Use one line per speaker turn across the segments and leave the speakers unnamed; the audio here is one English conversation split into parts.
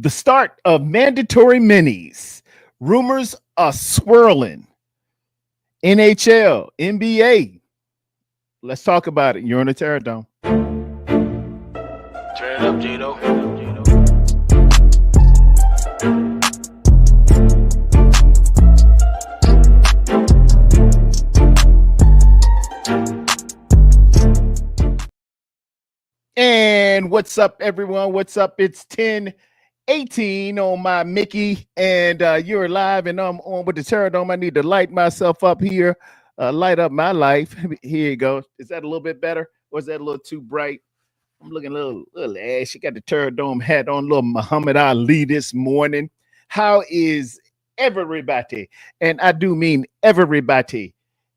The start of mandatory minis. Rumors are swirling. NHL, NBA. Let's talk about it. You're on the Terror Dome.
Turn it up, Gino.
And what's up, everyone? What's up? It's 10:18 on my Mickey, and you're live, and I'm on with the Terror Dome. I need to light myself up here, light up my life. Here you go. Is that a little bit better, or is that a little too bright? I'm looking a little ash. You got the Terror Dome hat on, little Muhammad Ali this morning. How is everybody? And I do mean everybody.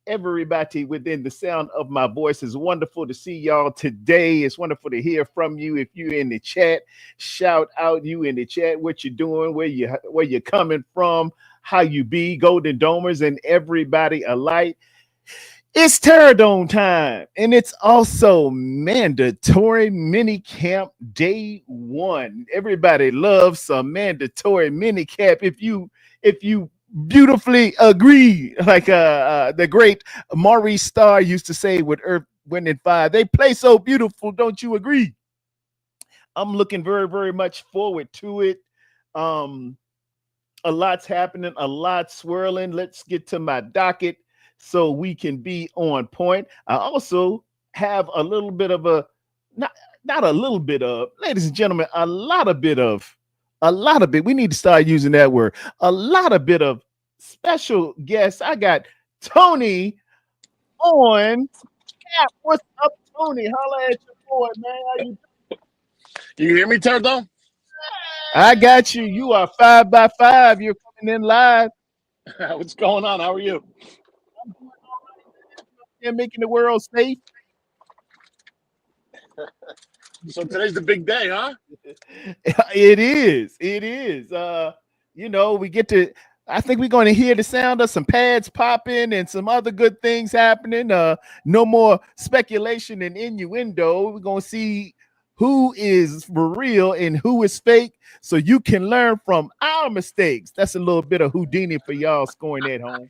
Everybody within the sound of my voice. Is wonderful to see y'all today. It's wonderful to hear from you. If you're in the chat, shout out you in the chat, what you're doing, where you're coming from, how you be, Golden Domers and everybody alike. It's Terror Dome time, and it's also mandatory mini camp day one. Everybody loves some mandatory mini camp. If you beautifully agree, like the great Maurice Starr used to say with Earth, Wind, and Fire, they play so beautiful, don't you agree? I'm looking very, very much forward to it. A lot's happening, a lot swirling. Let's get to my docket so we can be on point. I also have a little bit of not a little bit of, ladies and gentlemen, a lot of bit, we need to start using that word, a lot of bit of special guests. I got Tony on. What's up, Tony? Holla at your boy, man. How you doing?
You hear me, Turtle?
I got you. You are 5 by 5. You're coming in live.
What's going on? How are you?
I'm doing all right. They're making the world safe.
So today's the big day, huh?
It is. We get to, I think we're going to hear the sound of some pads popping and some other good things happening. No more speculation and innuendo. We're going to see who is for real and who is fake, so you can learn from our mistakes. That's a little bit of Houdini for y'all scoring at home.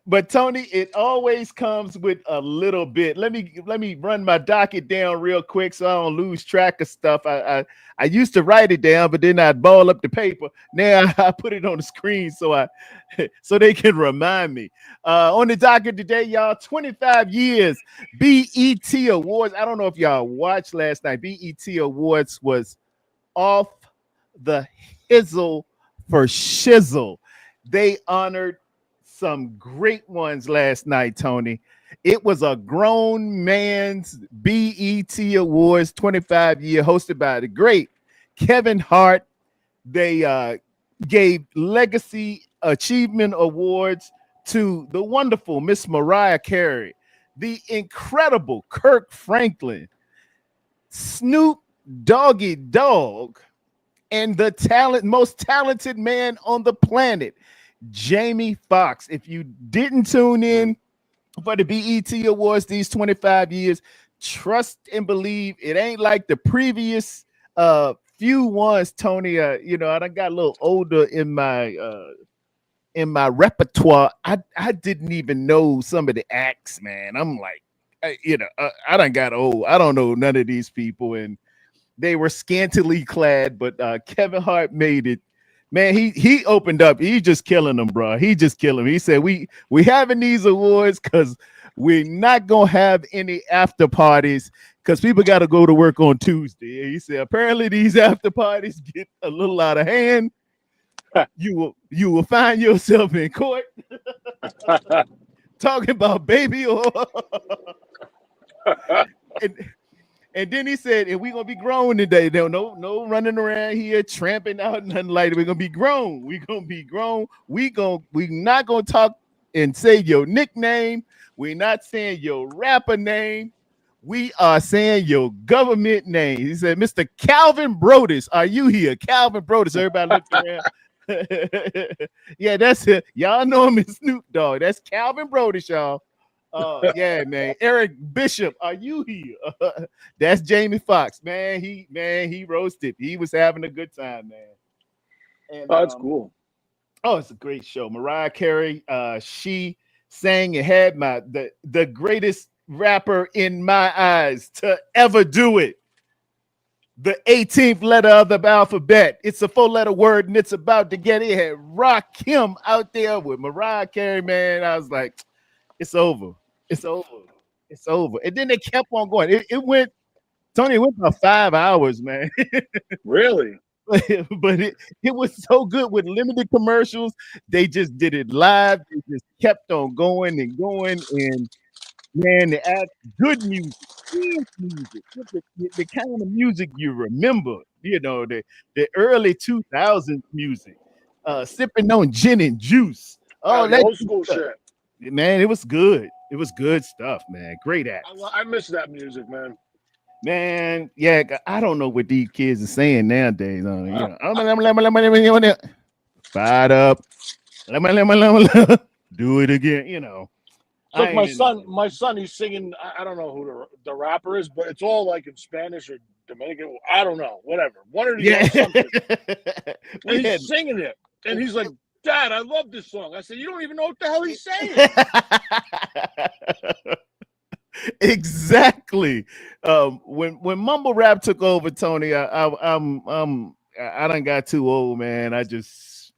But Tony, it always comes with a little bit. Let me run my docket down real quick so I don't lose track of stuff. I used to write it down, but then I'd ball up the paper. Now I put it on the screen so they can remind me. On the docket today, y'all, 25 years BET Awards. I don't know if y'all watched last night. BET Awards was off the hizzle for shizzle. They honored some great ones last night, Tony. It was a grown man's BET Awards 25 year, hosted by the great Kevin Hart. They gave legacy achievement awards to the wonderful Miss Mariah Carey, the incredible Kirk Franklin, Snoop Doggy Dogg, and the most talented man on the planet, Jamie Foxx. If you didn't tune in for the BET Awards these 25 years, trust and believe it ain't like the previous few ones, Tony. I done got a little older in my repertoire. I didn't even know some of the acts, man. I'm like, I done got old. I don't know none of these people, and they were scantily clad, but Kevin Hart made it. Man, he opened up. He just killing them, bro. He just killing them. He said, we having these awards because we're not going to have any after parties because people got to go to work on Tuesday. And he said, apparently these after parties get a little out of hand. You will find yourself in court talking about baby or and then he said, and we're gonna be grown today. No running around here tramping out, nothing like that. We're gonna be grown. We're gonna be grown. We're not gonna talk and say your nickname. We're not saying your rapper name. We are saying your government name. He said, Mr. Calvin Brodus, are you here? Calvin Brodus. Everybody look around. Yeah, that's it. Y'all know him as Snoop Dogg. That's Calvin Brodus, y'all. Yeah, man. Eric Bishop, are you here? That's Jamie Foxx, man. He roasted. He was having a good time, man. And
Oh, that's cool.
oh, it's a great show. Mariah Carey, she sang and had the greatest rapper in my eyes to ever do it. The 18th letter of the alphabet. It's a 4-letter word, and it's about to get it. Had Rakim out there with Mariah Carey, man. I was like, it's over. It's over. It's over. And then they kept on going. It went, Tony, it went about 5 hours, man.
Really?
But it was so good with limited commercials. They just did it live. They just kept on going and going. And man, they add good music, dance music, the kind of music you remember, the early 2000s music, sipping on gin and juice.
Oh,
Oh,
the
that
old school
stuff.
shit.
Man, it was good. It was good stuff, man. Great acts.
I miss that music, man.
Man, yeah, I don't know what these kids are saying nowadays. Fired up. Do it again.
Look, my son, he's singing. I don't know who the rapper is, but it's all like in Spanish or Dominican. I don't know, whatever. One or the other something. And he's singing it, and he's like, "Dad, I love this song." I said, "You don't even know what the hell he's saying."
Exactly. When mumble rap took over, Tony, I done got too old, man. I just,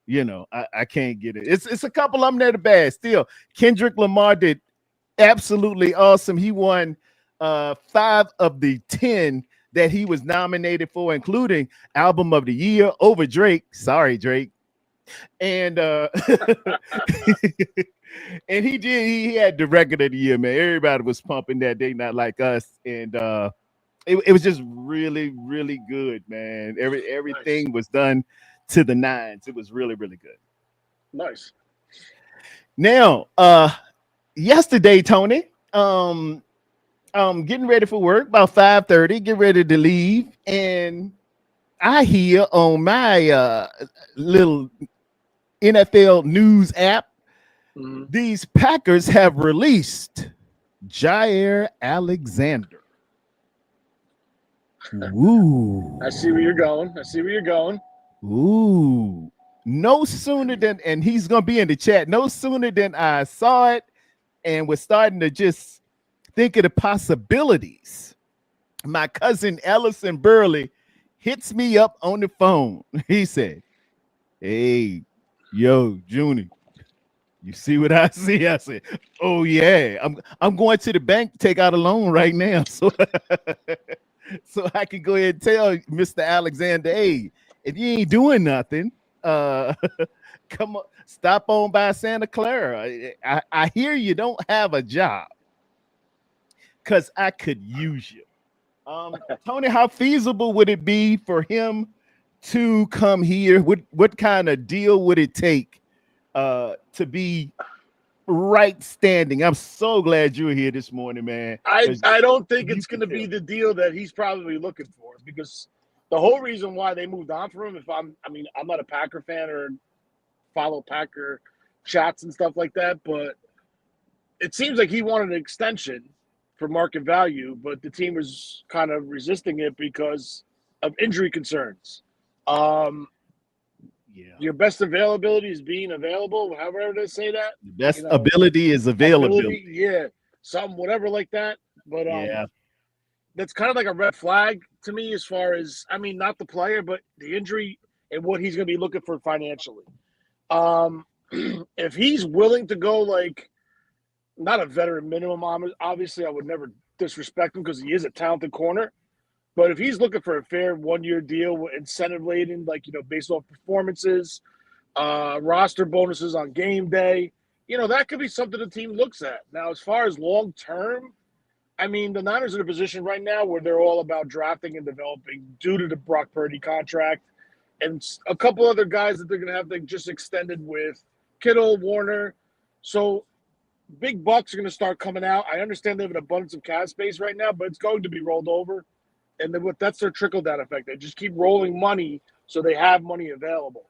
I can't get it. It's a couple of them that are bad. Still, Kendrick Lamar did absolutely awesome. He won 5 of the 10 that he was nominated for, including Album of the Year over Drake. Sorry, Drake. And and he had the record of the year, man. Everybody was pumping that. They not like us. And it was just really, really good, man. Everything
Nice.
was done to the nines. It was really, really good.
Nice.
Now, yesterday, Tony, getting ready for work about 5:30, get ready to leave, and I hear on my little NFL news app, these Packers have released Jaire Alexander. Ooh.
I see where you're going.
Ooh. No sooner than, and he's going to be in the chat, no sooner than I saw it and was starting to just think of the possibilities. My cousin Ellison Burley hits me up on the phone. He said, "Hey, yo, Junie, you see what I see?" I said, "Oh yeah, I'm going to the bank to take out a loan right now, so I can go ahead and tell Mr. Alexander, hey, if you ain't doing nothing, come on, stop on by Santa Clara. I hear you don't have a job, because I could use you." Tony, how feasible would it be for him to come here? What kind of deal would it take to be right standing? I'm so glad you're here this morning, man.
I don't think it's going to be the deal that he's probably looking for, because the whole reason why they moved on from him, I'm not a Packer fan or follow Packer chats and stuff like that, but it seems like he wanted an extension for market value, but the team was kind of resisting it because of injury concerns. Your best availability is being available, however they say that.
The best ability is availability.
Yeah, something, whatever like that. But that's kind of like a red flag to me, as far as, not the player, but the injury and what he's going to be looking for financially. If he's willing to go like, not a veteran minimum, obviously I would never disrespect him because he is a talented corner. But if he's looking for a fair 1-year deal with incentive laden, like, based off performances, roster bonuses on game day, that could be something the team looks at. Now, as far as long term, the Niners are in a position right now where they're all about drafting and developing due to the Brock Purdy contract and a couple other guys that they're going to have just extended with Kittle, Warner. So big bucks are going to start coming out. I understand they have an abundance of cap space right now, but it's going to be rolled over. And then that's their trickle-down effect. They just keep rolling money so they have money available.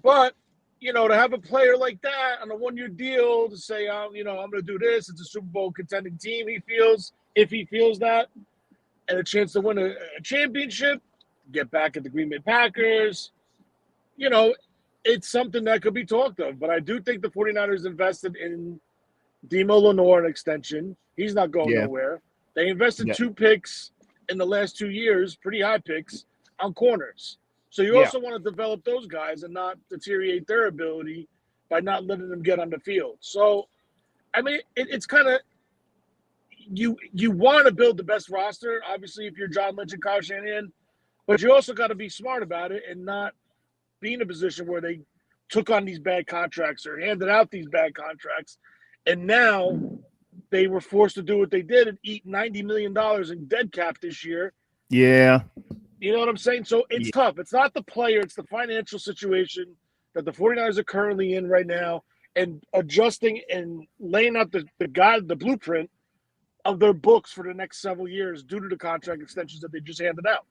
But to have a player like that on a 1-year deal to say, I'm going to do this. It's a Super Bowl contending team. If he feels that, and a chance to win a championship, get back at the Green Bay Packers. It's something that could be talked of. But I do think the 49ers invested in Demo Lenore an extension. He's not going nowhere. They invested 2 picks in the last 2 years, pretty high picks, on corners. So you also want to develop those guys and not deteriorate their ability by not letting them get on the field. So, I mean, it's kind of you want to build the best roster, obviously, if you're John Lynch and Kyle Shanahan, but you also got to be smart about it and not be in a position where they took on these bad contracts or handed out these bad contracts, and now they were forced to do what they did and eat $90 million in dead cap this year.
Yeah.
You know what I'm saying? So it's tough. It's not the player. It's the financial situation that the 49ers are currently in right now, and adjusting and laying out the blueprint of their books for the next several years due to the contract extensions that they just handed out.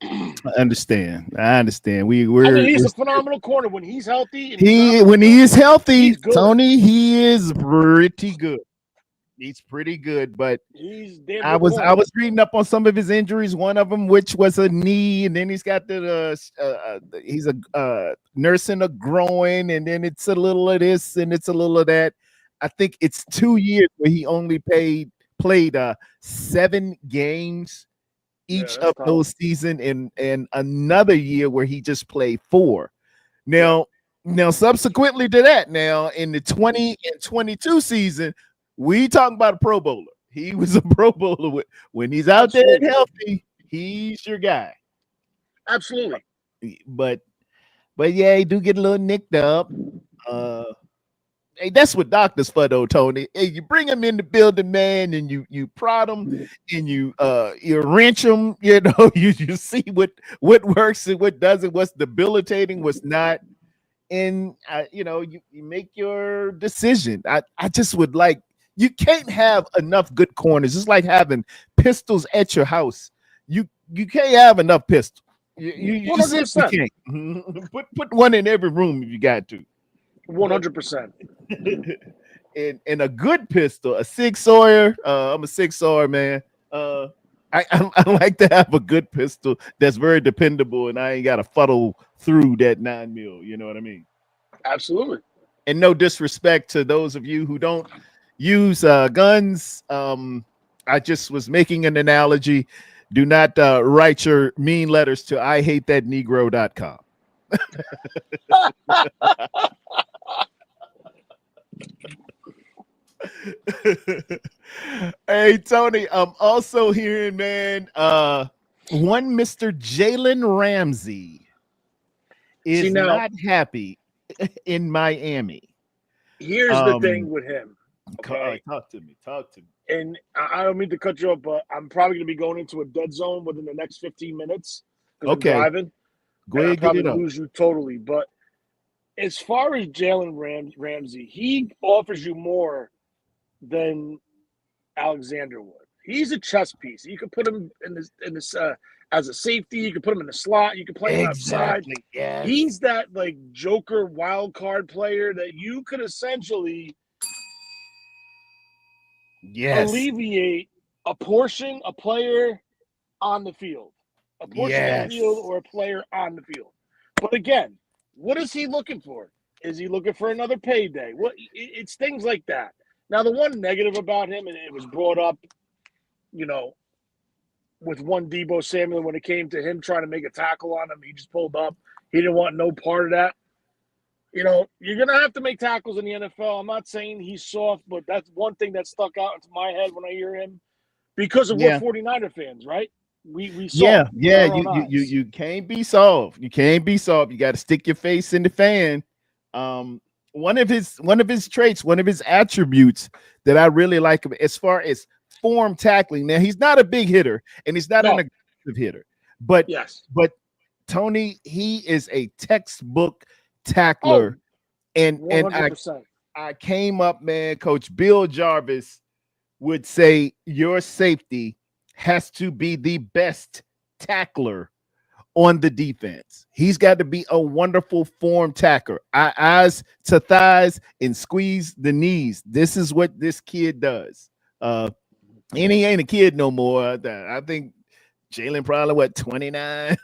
I understand.
He's a phenomenal corner when he's healthy.
When he is healthy, Tony, he is pretty good. He's pretty good, but I was reading up on some of his injuries. One of them, which was a knee, and then he's got he's nursing a groin, and then it's a little of this and it's a little of that. I think it's 2 years where he only played 7 games each of those seasons, and another year where he just played 4. Now, subsequently to that, now in the 20 and 22 season, we talking about a Pro Bowler. He was a Pro Bowler. When he's out there and healthy, he's your guy.
Absolutely.
But yeah, he do get a little nicked up. Hey, that's what doctors for though, Tony. Hey, you bring him in the building, man, and you prod him and you wrench him. You see what works and what doesn't, what's debilitating, what's not, and you make your decision. I just would like. You can't have enough good corners. It's like having pistols at your house. You can't have enough pistols. You simply can't. Put one in every room if you got to.
100%.
And a good pistol, a Sig Sauer. I'm a Sig Sauer man. I like to have a good pistol that's very dependable, and I ain't got to fuddle through that 9mm. You know what I mean?
Absolutely.
And no disrespect to those of you who don't use guns. I just was making an analogy. Do not write your mean letters to IHateThatNegro.com. Hey, Tony, I'm also hearing, man, one Mr. Jalen Ramsey is not happy in Miami.
Here's the thing with him.
Okay? Talk to me.
And I don't mean to cut you off, but I'm probably going to be going into a dead zone within the next 15 minutes.
Okay.
I'm driving.
Go ahead,
I'll probably lose you totally. But as far as Jalen Ramsey, he offers you more than Alexander would. He's a chess piece. You could put him in this as a safety. You could put him in the slot. You could play him outside.
Yes.
He's that like Joker wild card player that you could essentially alleviate a player on the field, a portion of the field, or a player on the field. But again, what is he looking for? Is he looking for another payday? It's things like that. Now, the one negative about him, and it was brought up, with one Deebo Samuel when it came to him trying to make a tackle on him, he just pulled up. He didn't want no part of that. You're going to have to make tackles in the NFL. I'm not saying he's soft, but that's one thing that stuck out into my head when I hear him because of we're 49er fans, right? We saw
you can't be soft. You can't be soft. You got to stick your face in the fan. One of his traits, one of his attributes that I really like him as far as form tackling. Now, he's not a big hitter and he's not an aggressive hitter, but Tony, he is a textbook tackler. And I came up, man. Coach Bill Jarvis would say your safety has to be the best tackler on the defense. He's got to be a wonderful form tackler. Eyes to thighs and squeeze the knees. This is what this kid does. And he ain't a kid no more. I think Jalen probably, 29,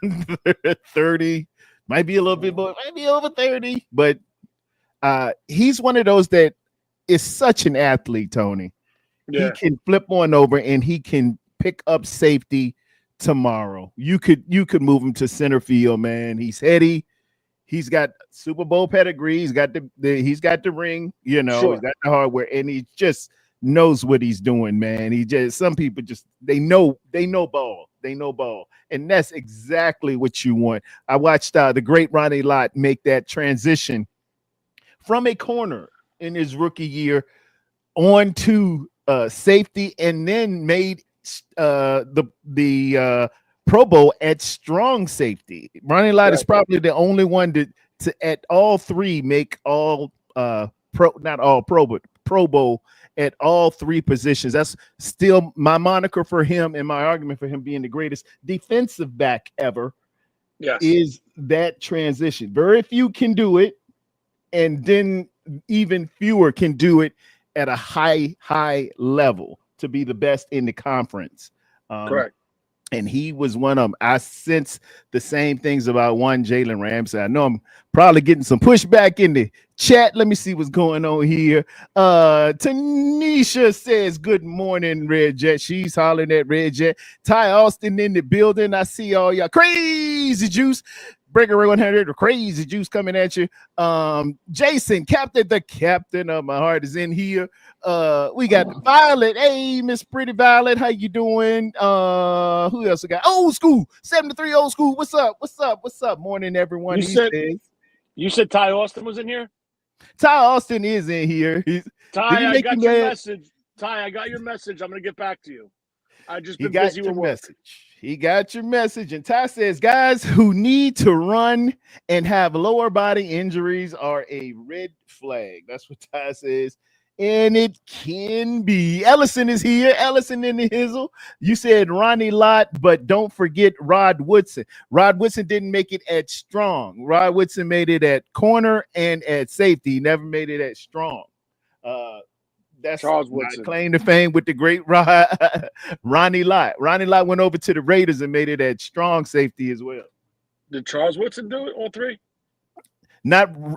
30, might be a little bit more, might be over 30. But he's one of those that is such an athlete, Tony.
Yeah.
He can flip on over and he can pick up safety tomorrow. You could move him to center field, man. He's heady. He's got Super Bowl pedigree. He's got he's got the ring, He's got the hardware, and he just knows what he's doing, man. Some people just they know ball. They know ball. And that's exactly what you want. I watched the great Ronnie Lott make that transition from a corner in his rookie year on to safety, and then made the Pro Bowl at strong safety. Ronnie Lott is probably the only one to at all three make all not all pro, but Pro Bowl at all three positions. That's still my moniker for him, and my argument for him being the greatest defensive back ever.
Yes.
Is that transition. Very few can do it, and then even fewer can do it at a high level to be the best in the conference.
Correct.
And he was one of them. I sense the same things about one Jalen Ramsey. I know I'm probably getting some pushback in the chat. Let me see what's going on here. Tanisha says, good morning, Red Jet. She's hollering at Red Jet. Ty Austin in the building. I see all y'all. Crazy Juice. Breaker 100, the Crazy Juice coming at you. Jason, the captain of my heart, is in here. We got Violet. Hey, Miss Pretty Violet, how you doing? Who else we got? Old School, 73 Old School. What's up? Morning, everyone.
You said Ty Austin was in here?
Ty Austin is in here.
Ty, I got your message. Ty, I got your message. I'm gonna get back to you. I just been busy with work.
He got your message. And Ty says, guys who need to run and have lower body injuries are a red flag. That's what Ty says. And it can be. Ellison is here. Ellison in the hizzle. You said Ronnie Lott, but don't forget Rod Woodson. Rod Woodson didn't make it at strong. Rod Woodson made it at corner and at safety. He never made it at strong. That's Charles Woodson. Claim to fame with the great Ronnie Lott. Ronnie Lott went over to the Raiders and made it at strong safety as well.
Did Charles Woodson do it, all three?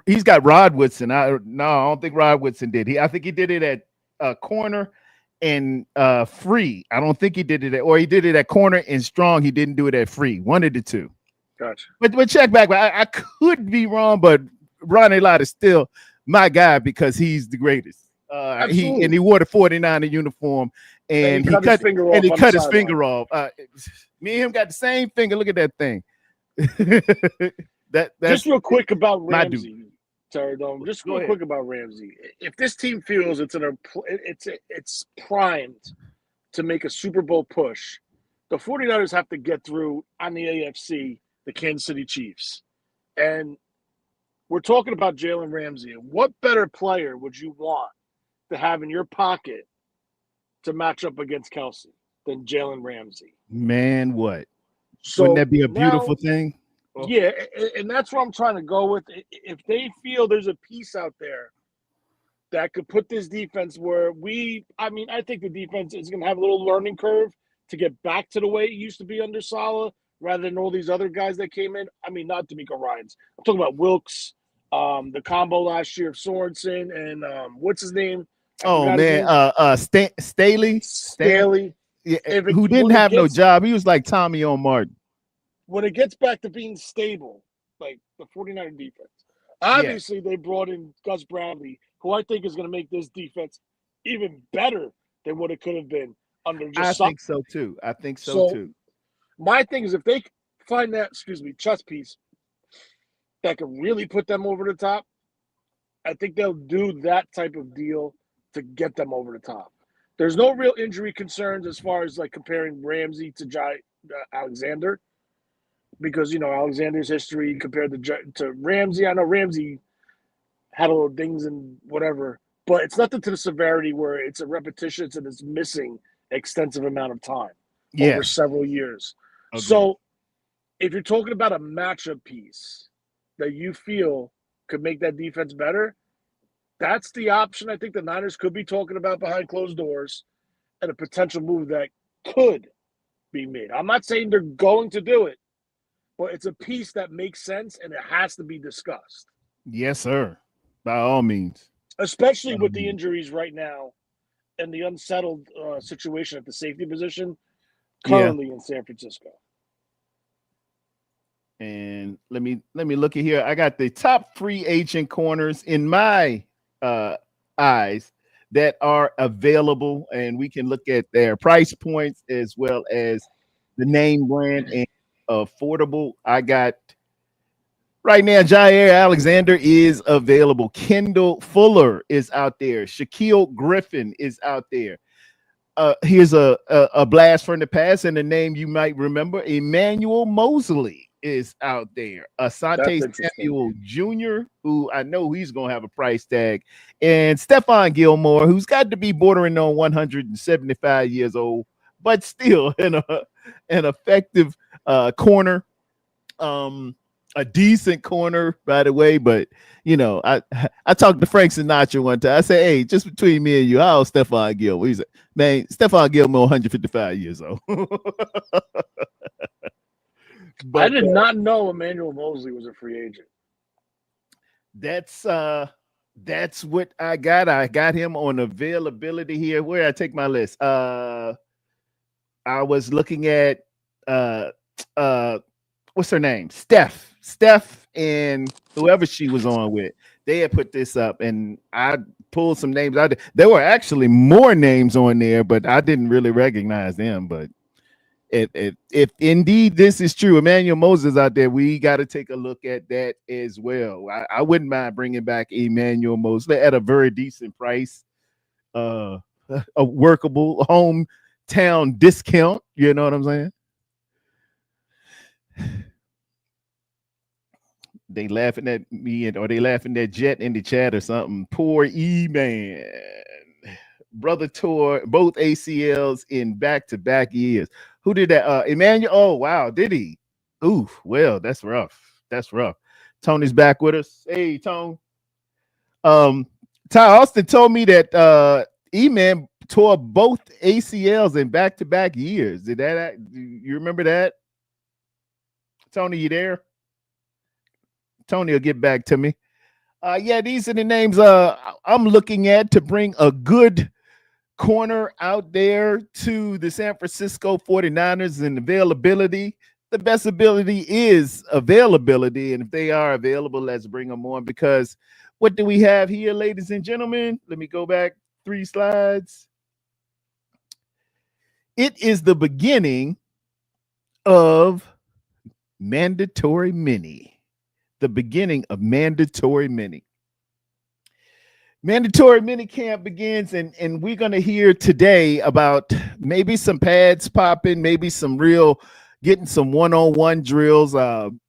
He's got Rod Woodson. I don't think Rod Woodson did. I think he did it at corner and free. I don't think he did it he did it at corner and strong. He didn't do it at free. One of the two.
Gotcha.
But check back. I could be wrong, but Ronnie Lott is still my guy because he's the greatest. He wore the 49er uniform, and he cut his finger off. Me and him got the same finger. Look at that thing. That's
just real quick about Ramsey, Terradome. Just real quick about Ramsey. If this team feels it's primed to make a Super Bowl push, the 49ers have to get through on the AFC the Kansas City Chiefs, and we're talking about Jalen Ramsey. What better player would you want to have in your pocket to match up against Kelsey than Jalen Ramsey?
Man, what? So wouldn't that be a beautiful thing?
Yeah, and that's what I'm trying to go with. If they feel there's a piece out there that could put this defense where I think the defense is going to have a little learning curve to get back to the way it used to be under Saleh rather than all these other guys that came in. I mean, not D'Amico Ryans. I'm talking about Wilkes, the combo last year of Sorensen and what's his name?
Staley. Yeah, who didn't have no job. He was like Tommy on Martin.
When it gets back to being stable, like the 49er defense, obviously they brought in Gus Bradley, who I think is going to make this defense even better than what it could have been under just
I think so too.
My thing is if they find that, chess piece that can really put them over the top, I think they'll do that type of deal to get them over the top. There's no real injury concerns as far as like comparing Ramsey to Alexander, because Alexander's history compared to Ramsey. I know Ramsey had a little dings and whatever, but it's nothing to the severity where it's a repetition and it's missing extensive amount of time over several years. Okay. So if you're talking about a matchup piece that you feel could make that defense better, that's the option I think the Niners could be talking about behind closed doors and a potential move that could be made. I'm not saying they're going to do it, but it's a piece that makes sense and it has to be discussed.
Yes, sir. By all means.
Especially with the injuries right now and the unsettled situation at the safety position
Yeah.
currently in San Francisco.
And let me look at here. I got the top free agent corners in my eyes that are available, and we can look at their price points as well as the name brand and affordable. I got right now, Jaire Alexander is available. Kendall Fuller is out there. Shaquille Griffin is out there. Here's a blast from the past and a name you might remember. Emmanuel Mosley is out there. Asante Samuel Jr., who I know he's going to have a price tag. And Stephon Gilmore, who's got to be bordering on 175 years old, but still an effective corner. A decent corner, by the way, but you know, I talked to Frank Sinatra one time. I said, "Hey, just between me and you, how old Stephon Gilmore?" He said, "Man, Stephon Gilmore, 155 years old."
But I did not know Emmanuel Mosley was a free agent.
That's what I got. I got him on availability here. Where I take my list. I was looking at what's her name? Steph and whoever she was on with. They had put this up and I pulled some names out. There were actually more names on there, but I didn't really recognize them. But if indeed this is true, Emmanuel Moses out there, we got to take a look at that as well. I wouldn't mind bringing back Emmanuel Moses at a very decent price, a workable hometown discount. You know what I'm saying? They laughing at me or they laughing at Jet in the chat or something. Poor E-Man. Brother tore both ACLs in back-to-back years. Who did that? Emmanuel. Oh, wow. Did he? Ooh, well, that's rough. That's rough. Tony's back with us. Hey, Tone. Ty Austin told me that E-Man tore both ACLs in back-to-back years. Did that? You remember that? Tony, you there? Tony will get back to me. Yeah, these are the names I'm looking at to bring a good corner out there to the San Francisco 49ers and availability. The best ability is availability. And if they are available, let's bring them on because what do we have here, ladies and gentlemen? Let me go back 3 slides. It is the beginning of mandatory mini. The beginning of mandatory mini. Mandatory mini camp begins, and we're going to hear today about maybe some pads popping, maybe some real getting some one-on-one drills. I'm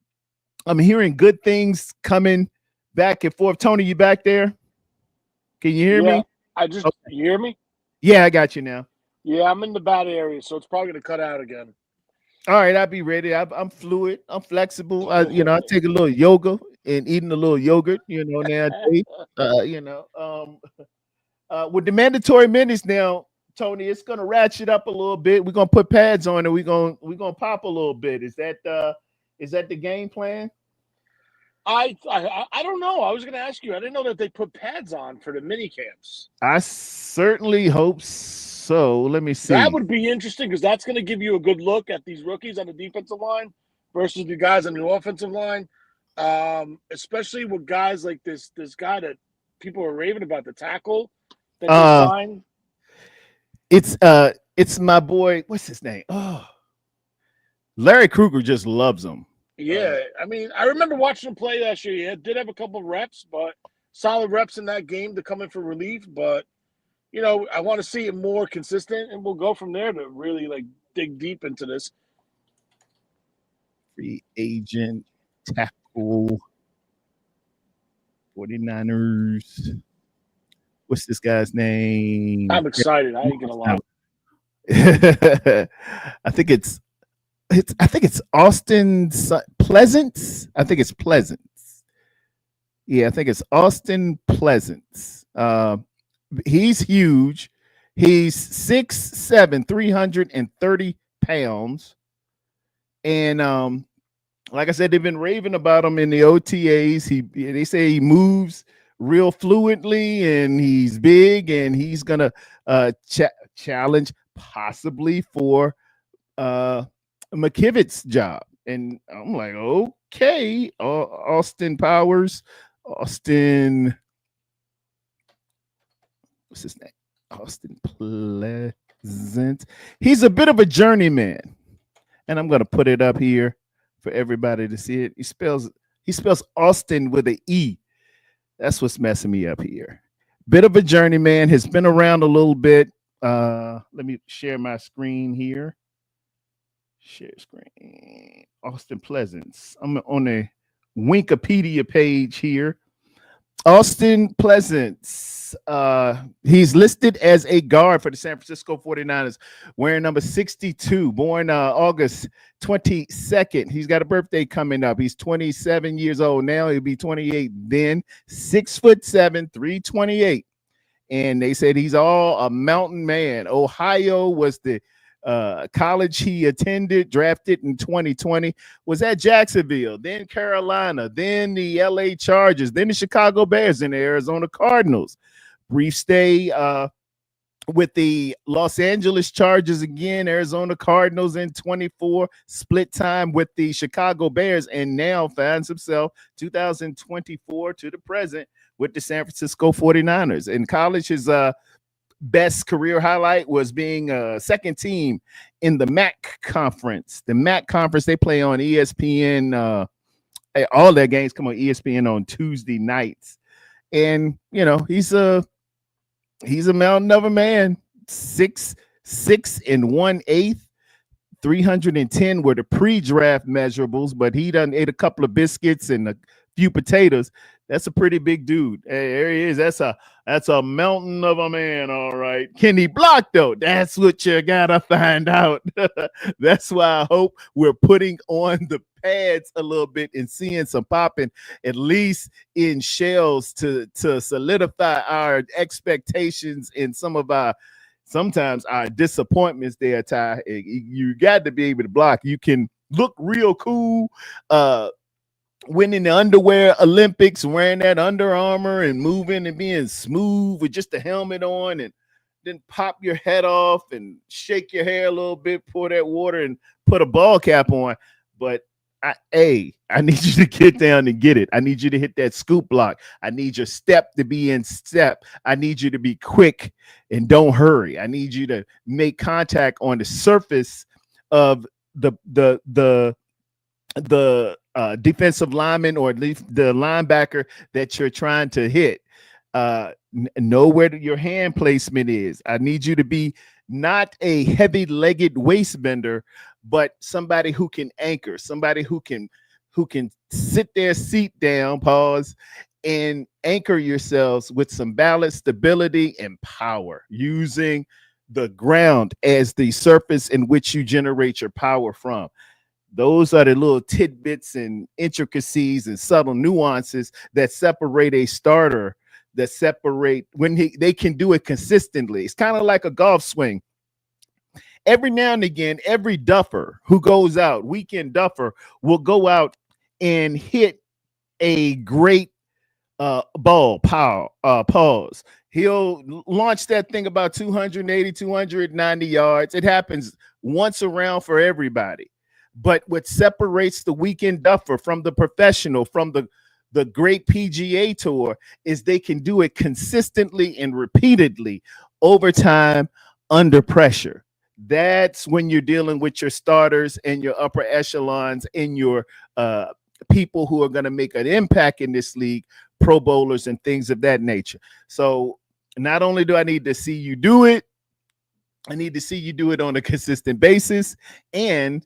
hearing good things coming back and forth. Tony, you back there? Can you hear me?
You hear me?
Yeah, I got you now.
Yeah, I'm in the bad area, so it's probably going to cut out again.
All right, I'll be ready. I'm fluid. I'm flexible. I take a little yoga and eating a little yogurt. Nowadays. With the mandatory minutes now, Tony, it's gonna ratchet up a little bit. We're gonna put pads on it. We're gonna pop a little bit. Is that the game plan?
I don't know. I was going to ask you. I didn't know that they put pads on for the mini camps.
I certainly hope so. Let me see.
That would be interesting because that's going to give you a good look at these rookies on the defensive line versus the guys on the offensive line, especially with guys like this guy that people are raving about, the tackle that they signed.
It's my boy. What's his name? Oh, Larry Krueger just loves him.
Yeah, I mean, I remember watching him play last year. He did have a couple of reps, but solid reps in that game to come in for relief. But, I want to see it more consistent, and we'll go from there to really, dig deep into this.
Free agent, tackle, 49ers. What's this guy's name?
I'm excited. I ain't going to lie.
I think it's I think it's Austin Pleasance. I think it's Pleasance. Yeah, I think it's Austin Pleasance. He's huge. He's 6'7", 330 pounds. And like I said, they've been raving about him in the OTAs. They say he moves real fluently and he's big and he's gonna challenge possibly for McKivit's job. And I'm like, okay, Austin Powers, Austin, what's his name? Austin Pleasant. He's a bit of a journeyman, and I'm gonna put it up here for everybody to see it. He spells Austin with an E. That's what's messing me up here. Bit of a journeyman, has been around a little bit. Let me share my screen here. Share screen. Austin Pleasance. I'm on the Wikipedia page here. Austin Pleasance. He's listed as a guard for the San Francisco 49ers, wearing number 62, born August 22nd. He's got a birthday coming up. He's 27 years old now. He'll be 28 then. 6'7", 328. And they said he's all a mountain man. Ohio was the college he attended, drafted in 2020, was at Jacksonville, then Carolina, then the LA Chargers, then the Chicago Bears, and the Arizona Cardinals. Brief stay with the Los Angeles Chargers again, Arizona Cardinals in 24, split time with the Chicago Bears, and now finds himself 2024 to the present with the San Francisco 49ers. In college, his best career highlight was being a second team in the MAC conference. The MAC conference, they play on ESPN. All their games come on ESPN on Tuesday nights. And, he's a mountain of a man. 6'6" and 1/8. 310 were the pre-draft measurables, but he done ate a couple of biscuits and a few potatoes. That's a pretty big dude. Hey, there he is. That's a mountain of a man, all right. Can he block, though? That's what you gotta find out. That's why I hope we're putting on the pads a little bit and seeing some popping, at least in shells, to solidify our expectations and sometimes our disappointments there, Ty. You got to be able to block. You can look real cool, winning the underwear Olympics, wearing that Under Armour and moving and being smooth with just the helmet on, and then pop your head off and shake your hair a little bit, pour that water and put a ball cap on. But I need you to get down and get it. I need you to hit that scoop block. I need your step to be in step. I need you to be quick and don't hurry. I need you to make contact on the surface of the defensive lineman or at least the linebacker that you're trying to hit. Know where your hand placement is. I need you to be not a heavy-legged waist bender, but somebody who can anchor, somebody who can sit their seat down, pause, and anchor yourselves with some balance, stability, and power, using the ground as the surface in which you generate your power from. Those are the little tidbits and intricacies and subtle nuances that separate a starter, that separate when they can do it consistently. It's kind of like a golf swing. Every now and again, every duffer who goes out, weekend duffer, will go out and hit a great ball, pause. He'll launch that thing about 280, 290 yards. It happens once around for everybody. But what separates the weekend duffer from the professional, from the great PGA tour, is they can do it consistently and repeatedly over time under pressure. That's when you're dealing with your starters and your upper echelons and your people who are going to make an impact in this league, Pro Bowlers and things of that nature. So not only do I need to see you do it, I need to see you do it on a consistent basis and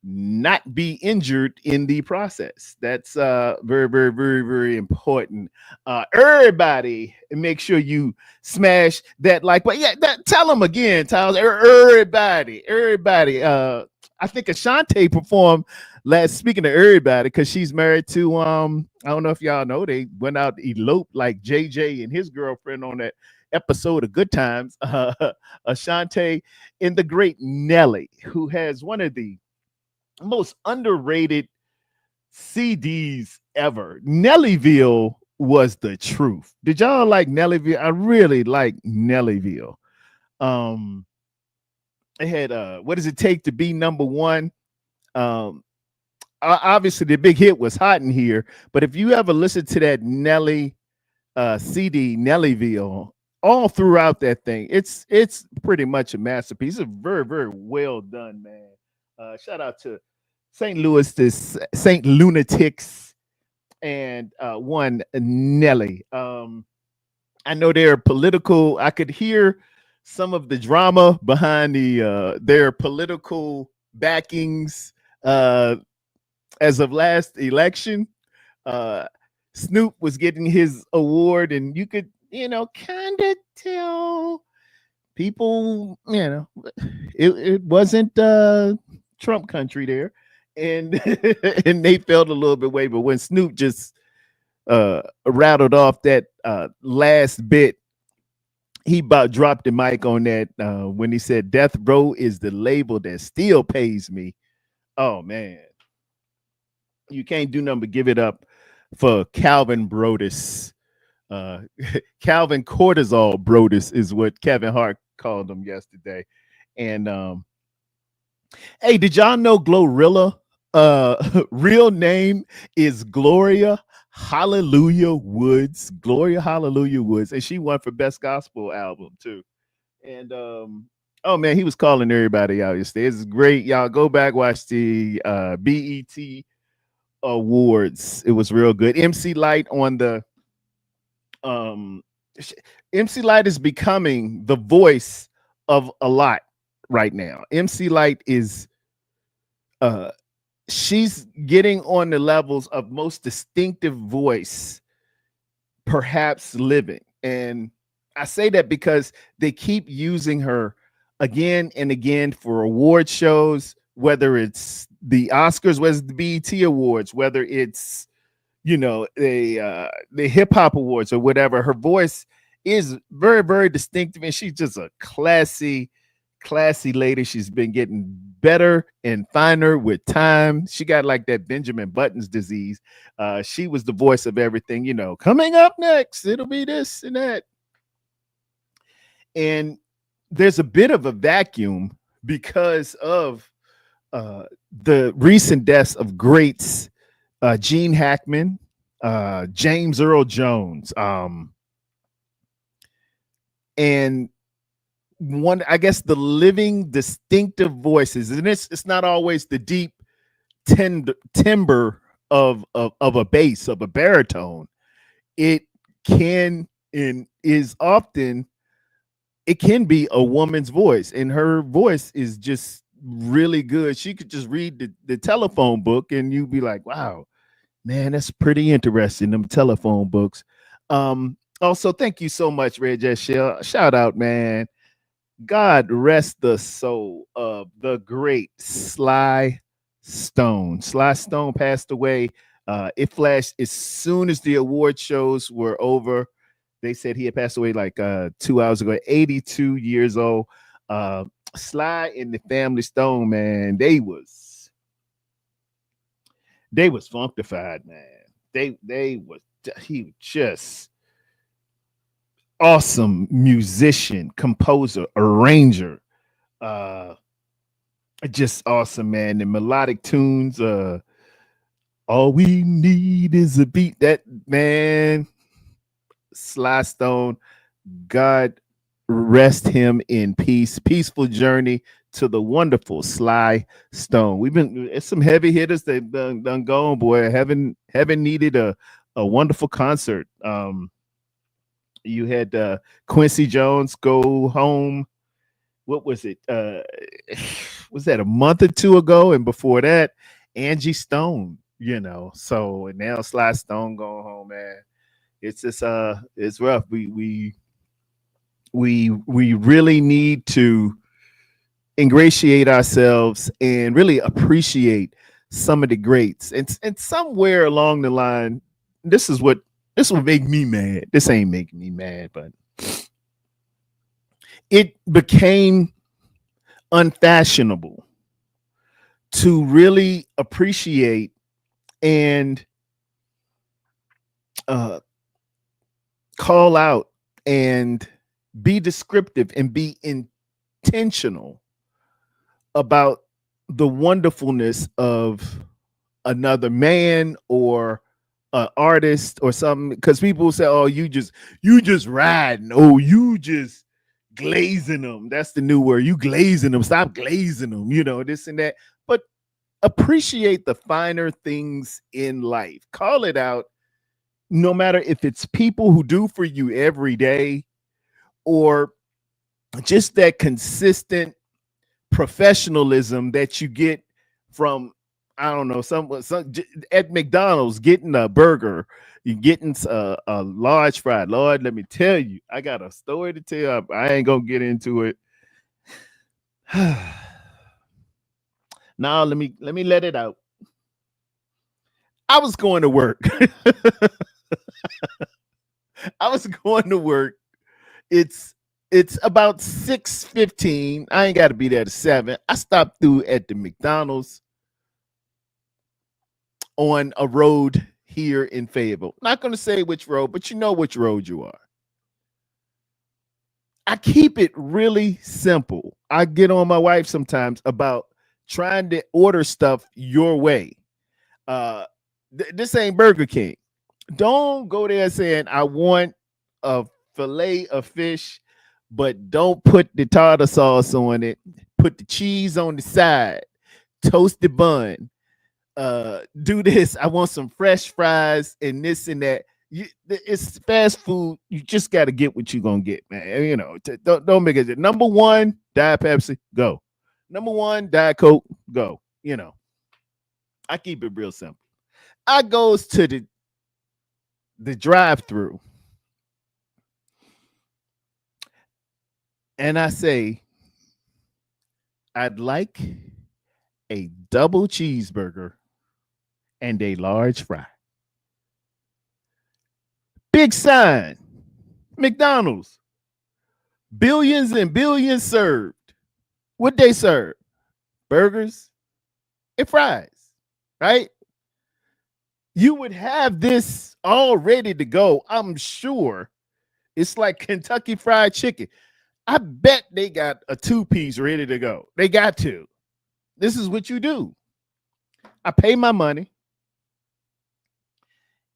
not be injured in the process. That's very, very, very, very important. Everybody, make sure you smash that like. But yeah, tell them again, Tyler. Everybody. I I think Ashante performed last. Speaking of everybody, because she's married to I don't know if y'all know, they went out eloped like JJ and his girlfriend on that episode of Good Times. Ashante and the great Nelly, who has one of the most underrated CDs ever. Nellyville was the truth. Did y'all like Nellyville? I really like Nellyville. Um, it had what does it take to be number one? Um, Obviously the big hit was Hot in Here, but if you ever listen to that Nelly CD, Nellyville, all throughout that thing, it's pretty much a masterpiece. It's very, very well done, man. Shout out to St. Louis, the St. Lunatics, and one Nelly. I know they're political. I could hear some of the drama behind their political backings as of last election. Uh, Snoop was getting his award, and you could, kind of tell people, it wasn't Trump country there, and and they felt a little bit way. But when Snoop just rattled off that last bit, he about dropped the mic on that when he said Death Row is the label that still pays me. Oh man, you can't do nothing but give it up for Calvin Brodus. Calvin Cortisol Brodus is what Kevin Hart called him yesterday. And hey, did y'all know Glorilla real name is Gloria Hallelujah Woods? Gloria Hallelujah Woods. And she won for best gospel album too. And oh man, he was calling everybody out yesterday. It's great. Y'all go back, watch the BET Awards. It was real good. MC Light on the um MC Light is becoming the voice of a lot right now. MC Light is uh she's getting on the levels of most distinctive voice perhaps living. And I say that because they keep using her again and again for award shows, whether it's the Oscars, whether it's the BET Awards, whether it's the hip hop awards or whatever. Her voice is very, very distinctive, and she's just a classy lady. She's been getting better and finer with time. She got like that Benjamin Buttons disease. She was the voice of everything, coming up next, it'll be this and that. And there's a bit of a vacuum because of the recent deaths of greats, Gene Hackman, James Earl Jones, and one, I guess, the living distinctive voices. And it's not always the deep timbre of a bass, of a baritone. It can and is often, it can be a woman's voice, and her voice is just really good. She could just read the telephone book and you'd be like, wow, man, that's pretty interesting, them telephone books. Also, thank you so much, Red Shell. Shout out, man. God rest the soul of the great Sly Stone. Sly Stone passed away. It flashed as soon as the award shows were over. They said he had passed away like 2 hours ago, 82 years old. Sly and the family Stone, man, they was functified, man. He was just awesome musician, composer, arranger. Just awesome, man. The melodic tunes, all we need is a beat. That man, Sly Stone, God rest him in peace. Peaceful journey to the wonderful Sly Stone. It's some heavy hitters that done gone, boy. Haven't needed a wonderful concert. You had Quincy Jones go home. What was it? Was that a month or two ago? And before that, Angie Stone. So now Sly Stone going home, man. It's just it's rough. We really need to ingratiate ourselves and really appreciate some of the greats. And somewhere along the line, this is what this will make me mad. This ain't making me mad, but it became unfashionable to really appreciate and uh, call out and be descriptive and be intentional about the wonderfulness of another man or an artist or something, because people say, oh, you just riding, oh, you just glazing them. That's the new word. You glazing them. Stop glazing them, this and that. But appreciate the finer things in life. Call it out, no matter if it's people who do for you every day or just that consistent professionalism that you get from, I don't know, some at McDonald's getting a burger, you getting a large fry. Lord, let me tell you, I got a story to tell. I ain't gonna get into it. Now let me let it out. I was going to work. I was going to work. It's about 6:15. I ain't got to be there to 7. I stopped through at the McDonald's on a road here in Fayetteville. Not going to say which road, but you know which road you are. I keep it really simple. I get on my wife sometimes about trying to order stuff your way. This ain't Burger King. Don't go there saying I want a fillet of fish, but don't put the tartar sauce on it. Put the cheese on the side. Toast the bun. Do this. I want some fresh fries and this and that. It's fast food. You just got to get what you're gonna get, man. Don't make it. Number one, Diet Pepsi, go. Number one, Diet Coke, go. I keep it real simple. I goes to the drive-through, and I say, I'd like a double cheeseburger and a large fry. Big sign. McDonald's. Billions and billions served. What they serve? Burgers and fries, right? You would have this all ready to go. I'm sure it's like Kentucky Fried Chicken. I bet they got a 2-piece ready to go. They got to. This is what you do. I pay my money.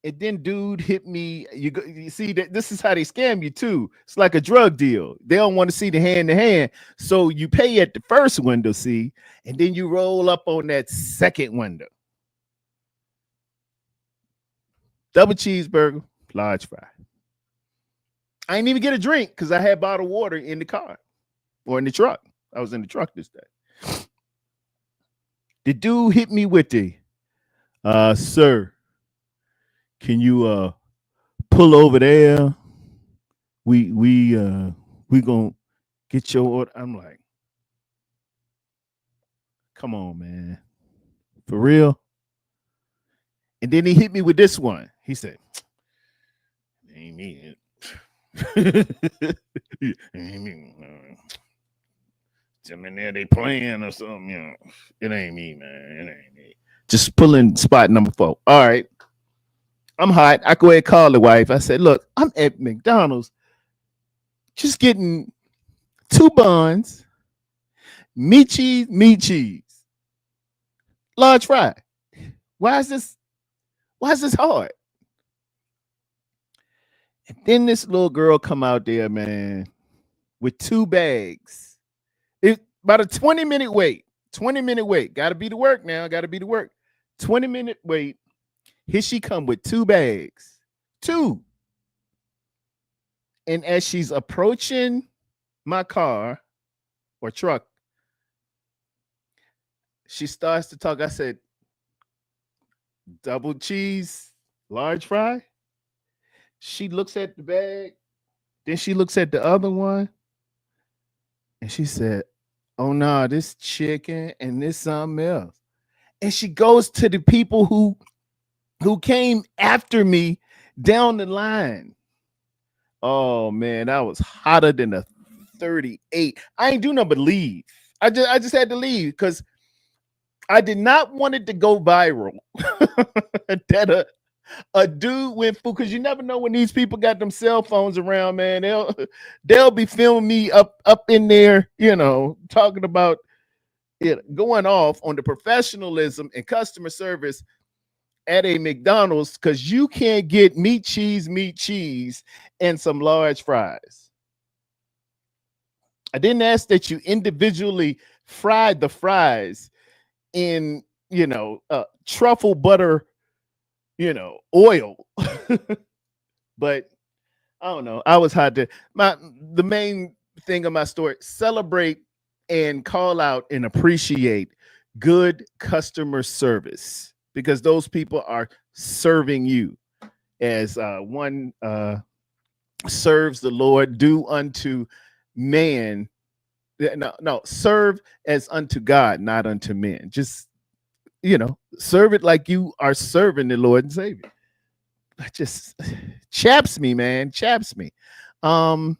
And then dude hit me. You see that this is how they scam you too. It's like a drug deal. They don't want to see the hand to hand. So you pay at the first window, see, and then you roll up on that second window. Double cheeseburger, large fry. I didn't even get a drink because I had bottled water in the car or in the truck. I was in the truck this day. The dude hit me with the, sir, can you pull over there? We gonna get your order. I'm like, come on, man, for real. And then he hit me with this one. He said, ain't me. In there they playing or something, It ain't me, man. It ain't me. Just pulling spot number 4. All right. I'm hot. I go ahead and call the wife. I said, look, I'm at McDonald's just getting 2 buns, meat cheese, large fry. Why is this hard? And then this little girl come out there, man, with 2 bags. It about a 20-minute wait. 20-minute wait. Gotta be to work now. Gotta be to work. 20-minute wait. Here she come with 2 bags. 2. And as she's approaching my car or truck, she starts to talk. I said, double cheese, large fry. She looks at the bag. Then she looks at the other one. And she said, oh no, this chicken and this something else. And she goes to the people who came after me down the line. Oh man, I was hotter than a 38. I ain't do nothing but leave. I just had to leave because I did not want it to go viral. that a dude went fool, because you never know when these people got them cell phones around, man. They'll be filming me up in there, talking about it, going off on the professionalism and customer service at a McDonald's because you can't get meat, cheese, and some large fries. I didn't ask that you individually fried the fries in, truffle butter, oil. But I don't know. I was hot to the main thing of my story: celebrate and call out and appreciate good customer service, because those people are serving you as one serves the Lord. Do unto man. No, serve as unto God, not unto men. Just, serve it like you are serving the Lord and Savior. That just chaps me, man. Chaps me. Let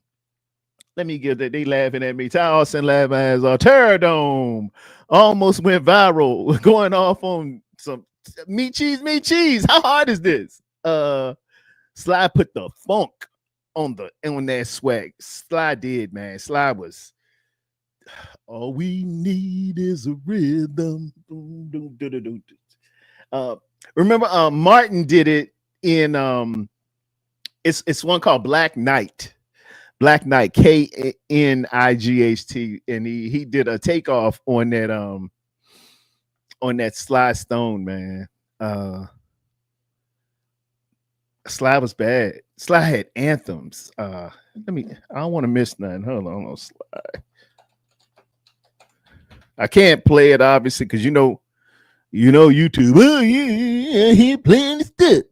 me get that. They laughing at me. Ty Austin laughing as a Terror Dome almost went viral, going off on some meat, cheese. How hard is this? Sly put the funk on that swag. Sly did, man. Sly was, all we need is a rhythm. Remember, Martin did it in it's one called Black Knight, Knight, and he did a takeoff on that Sly Stone, man. Sly was bad. Sly had anthems. I don't want to miss nothing. Hold on, Sly. I can't play it obviously because YouTube. Oh yeah, he playing stuff.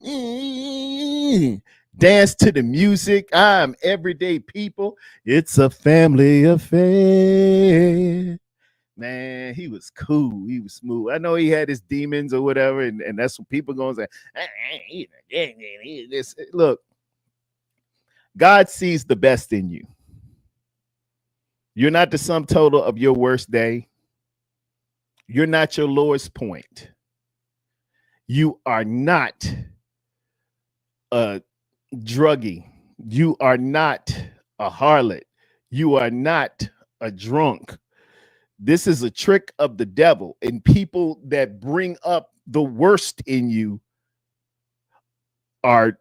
Dance to the music. I'm everyday people. It's a family affair. Man, he was cool. He was smooth. I know he had his demons or whatever, and that's what people going to say. Look, God sees the best in you. You're not the sum total of your worst day. You're not your lowest point. You are not a druggie. You are not a harlot. You are not a drunk. This is a trick of the devil, and people that bring up the worst in you are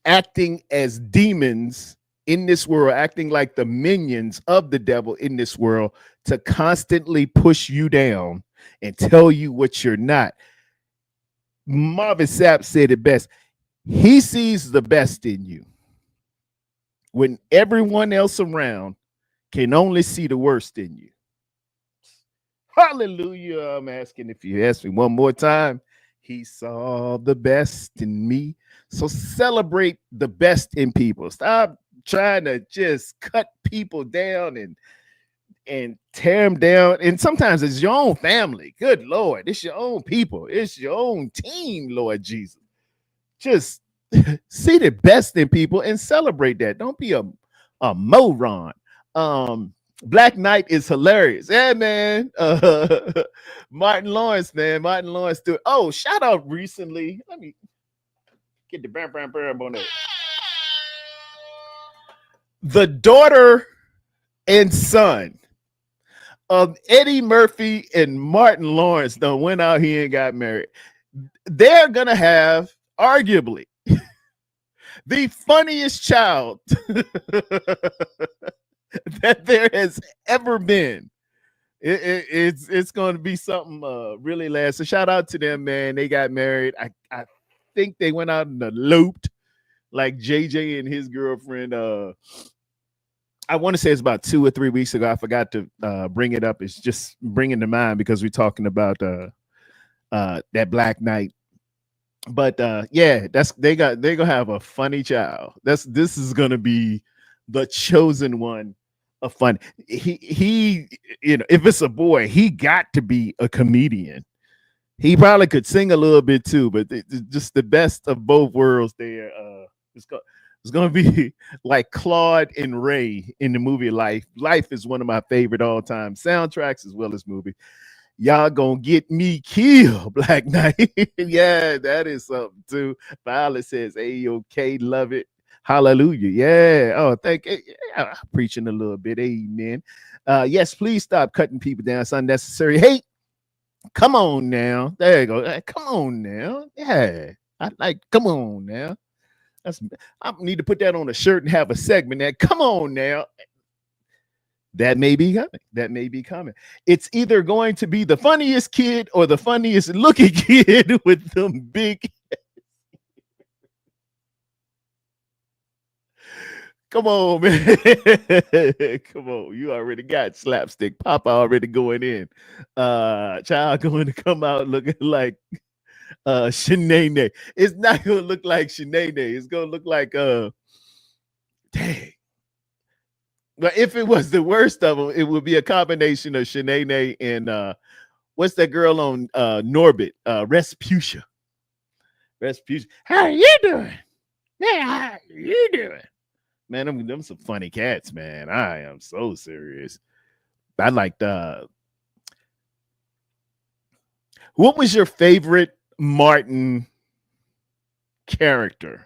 acting as demons in this world, acting like the minions of the devil in this world to constantly push you down and tell you what you're not. Marvin Sapp said it best. He sees the best in you when everyone else around can only see the worst in you. Hallelujah. I'm asking if you ask me one more time. He saw the best in me. So celebrate the best in people. Stop trying to just cut people down and tear them down. And sometimes it's your own family. Good Lord. It's your own people. It's your own team, Lord Jesus. Just see the best in people and celebrate that. Don't be a moron. Black Knight is hilarious. Yeah, man. Martin Lawrence, man. Martin Lawrence. Oh, shout out recently. Let me get the bam on that. The daughter and son of Eddie Murphy and Martin Lawrence done went out here and got married. They're gonna have arguably the funniest child that there has ever been. It's going to be something really last. So shout out to them, man. They got married. I think they went out and eloped like JJ and his girlfriend. I want to say it's about 2 or 3 weeks ago. I forgot to bring it up. It's just bringing to mind because we're talking about that Black Knight. But yeah, they're gonna have a funny child. This is gonna be the chosen one a fun. He if it's a boy, he got to be a comedian. He probably could sing a little bit too, but just the best of both worlds there. It's, go, it's going to be like Claude and Ray in the movie Life. Life is one of my favorite all time soundtracks as well as movie. Y'all gonna get me killed, Black Knight. Yeah, that is something too. Violet says, "A-OK, love it, hallelujah." Yeah. Oh, thank you. Yeah, preaching a little bit. Amen. Yes, please stop cutting people down. It's unnecessary. Hey, come on now. There you go. Come on now. Yeah. I like, come on now. I need to put that on a shirt and have a segment there. Come on now. That may be coming. That may be coming. It's either going to be the funniest kid or the funniest looking kid with them big. Come on, man. Come on. You already got slapstick. Papa already going in. Child going to come out looking like Shanae. It's not gonna look like Shanae. It's gonna look like dang. But if it was the worst of them, it would be a combination of Shanae and what's that girl on Norbit? Respucia. Respucia. How are you doing? Yeah, how are you doing? Man, them some funny cats, man. I am so serious. I liked what was your favorite Martin character?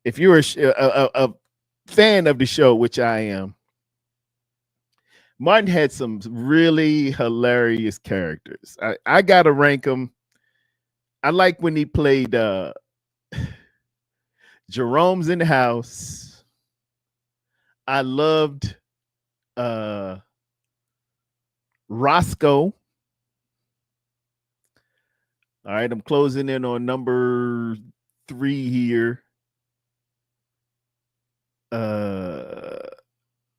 If you're a fan of the show, which I am, Martin had some really hilarious characters. I gotta rank him. I like when he played Jerome's in the house. I loved Roscoe. All right, I'm closing in on number 3 here.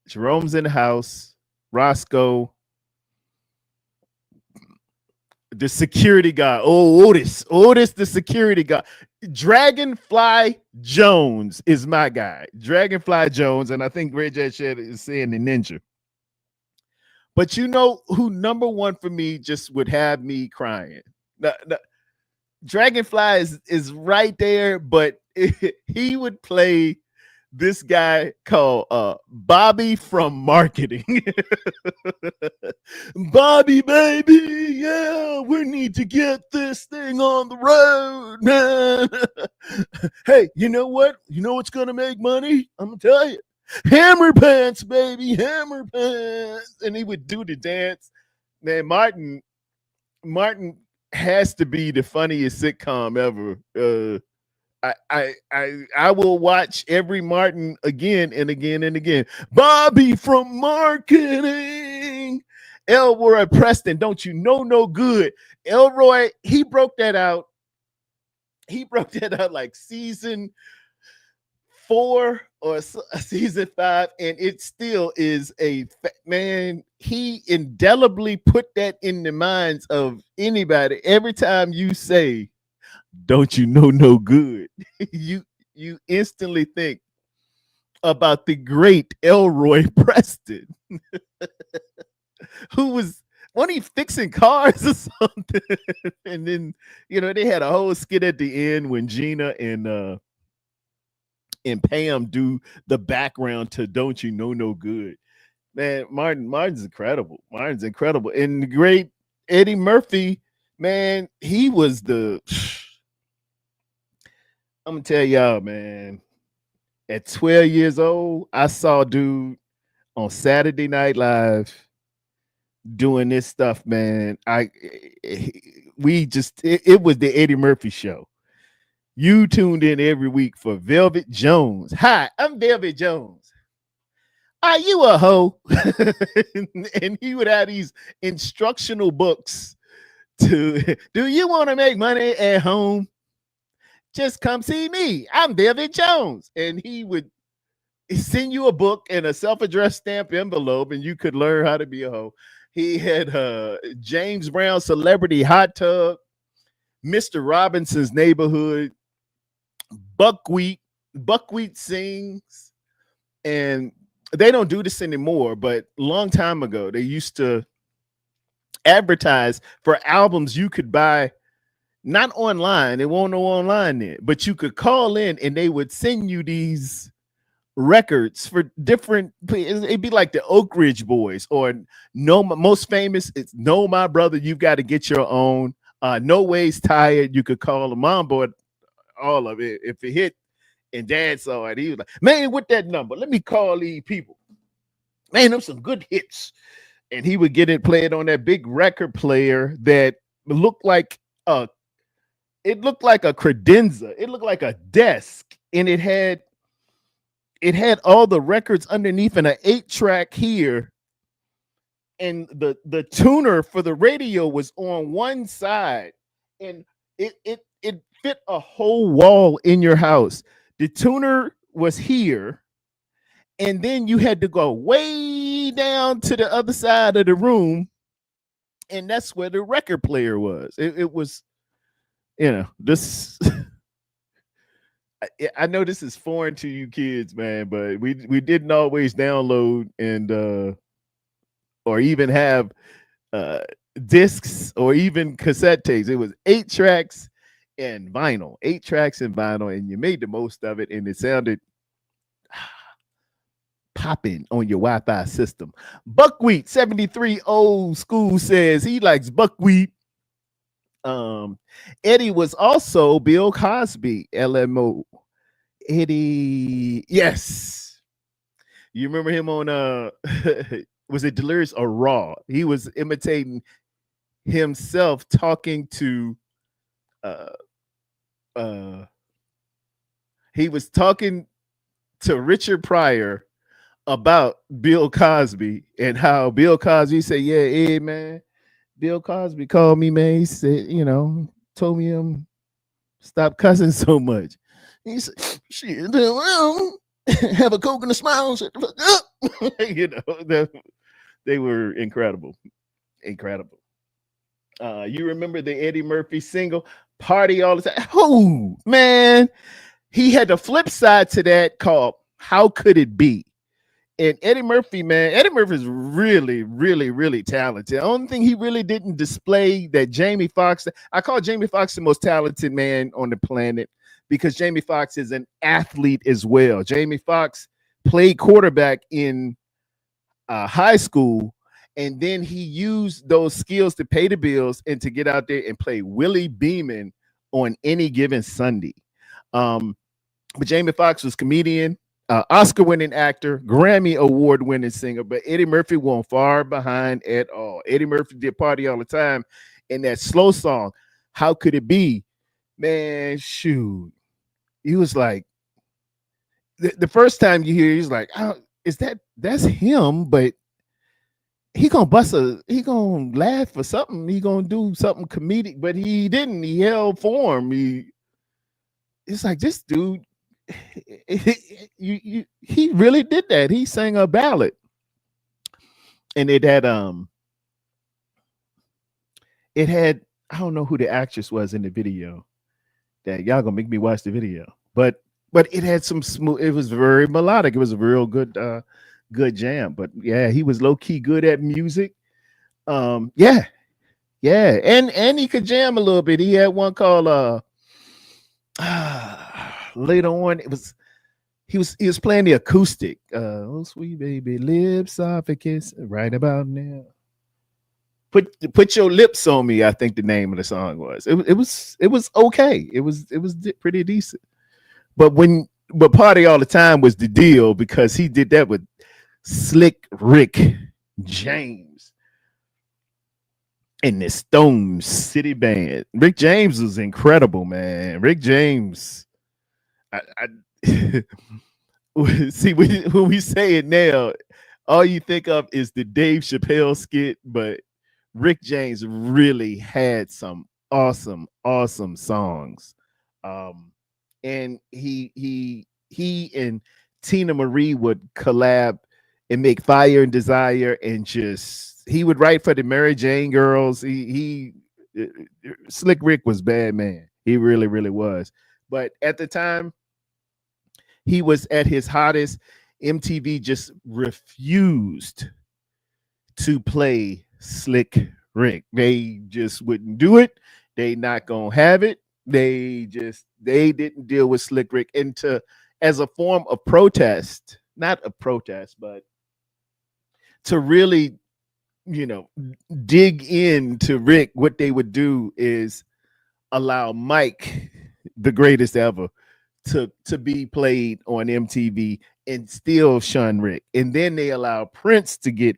Jerome's in the house. Roscoe. The security guy. Oh, Otis, the security guy. Dragonfly Jones is my guy. Dragonfly Jones, and I think Red Jet Shed is saying the ninja. But you know who number one for me just would have me crying? Dragonfly is right there, but he would play this guy called Bobby from marketing. Bobby, baby, yeah, we need to get this thing on the road, man. Hey, you know what? You know what's gonna make money? I'm gonna tell you. Hammer pants, baby, hammer pants. And he would do the dance. Man, Martin has to be the funniest sitcom ever. I will watch every Martin again and again and again. Bobby from marketing. Elroy Preston, don't you know no good? Elroy, he broke that out. He broke that out like season 4 or season 5, and it still is man. He indelibly put that in the minds of anybody. Every time you say, "Don't you know no good?" you instantly think about the great Elroy Preston, who was he fixing cars or something. And then they had a whole skit at the end when Gina and Pam do the background to "Don't You Know No Good." Man, Martin's incredible. Martin's incredible. And the great Eddie Murphy, man, he was I'm gonna tell y'all, man. At 12 years old, I saw dude on Saturday Night Live doing this stuff, man. It was the Eddie Murphy show. You tuned in every week for Velvet Jones. Hi, I'm Velvet Jones. Are you a hoe? And he would have these instructional books to do you want to make money at home? Just come see me. I'm Velvet Jones. And he would send you a book and a self-addressed stamp envelope, and you could learn how to be a hoe. He had James Brown Celebrity Hot Tub, Mr. Robinson's Neighborhood, Buckwheat Sings, and they don't do this anymore, but a long time ago, they used to advertise for albums you could buy not online. It won't know online then, but you could call in and they would send you these records for different. It'd be like the Oak Ridge Boys, or no, most famous. It's No My Brother. You've got to get your own. No Ways Tired. You could call them on board. All of it. If it hit and Dad saw it, he was like, "Man, with that number, let me call these people. Man, them some good hits." And he would get it played on that big record player that looked like a. It looked like a credenza. It looked like a desk, and it had all the records underneath and an 8-track here, and the tuner for the radio was on one side, and it fit a whole wall in your house. The tuner was here, and then you had to go way down to the other side of the room, and that's where the record player was. It was, this. I know this is foreign to you kids, man, but we didn't always download and or even have discs or even cassette tapes. It was 8 tracks and vinyl, 8 tracks and vinyl, and you made the most of it, and it sounded popping on your Wi-Fi system. Buckwheat 73 old school says he likes buckwheat. Eddie was also Bill Cosby, LMO. Eddie, yes. You remember him on was it Delirious or Raw? He was imitating himself talking to he was talking to Richard Pryor about Bill Cosby and how Bill Cosby said, "Yeah, Ed, man, Bill Cosby called me, man. He said, told me stop cussing so much." He said, "Shit, well, have a Coke and a smile." Shut the fuck up. They were incredible. Incredible. You remember the Eddie Murphy single, Party All the Time? Oh, man. He had the flip side to that called How Could It Be? And Eddie Murphy, man, Eddie Murphy is really, really, really talented. The only thing he really didn't display that Jamie Foxx, I call Jamie Foxx the most talented man on the planet because Jamie Foxx is an athlete as well. Jamie Foxx played quarterback in high school, and then he used those skills to pay the bills and to get out there and play Willie Beeman on any given Sunday. But Jamie Foxx was comedian, Oscar-winning actor, Grammy award-winning singer, but Eddie Murphy wasn't far behind at all. Eddie Murphy did Party All the Time, and that slow song, How Could It Be? Man, shoot. He was like, the first time you hear, he's like, oh, that's him, but he gonna laugh or something. He gonna do something comedic, but he didn't. He held form. It's like this dude. He really did that. He sang a ballad, and it had I don't know who the actress was in the video. That y'all gonna make me watch the video, but it had some smooth. It was very melodic. It was a real good good jam. But yeah, he was low key good at music. Yeah, and he could jam a little bit. He had one called later on. He was playing the acoustic. Oh sweet baby, lips off a kiss right about now. Put your lips on me. I think the name of the song was. It was okay. It was pretty decent. But Party All the Time was the deal because he did that with Slick Rick James and the Stone City Band. Rick James was incredible, man. Rick James. I see when we say it now, all you think of is the Dave Chappelle skit, but Rick James really had some awesome songs. And he and Tina Marie would collab and make Fire and Desire, and he would write for the Mary Jane Girls. Slick Rick was bad, man. He really was. But at the time, he was at his hottest, MTV just refused to play Slick Rick. They just wouldn't do it. They not gonna have it. They didn't deal with Slick Rick into as a form of protest, not a protest, but to really, dig into Rick. What they would do is allow Mike, the greatest ever, to be played on MTV and still shun Rick. And then they allow Prince to get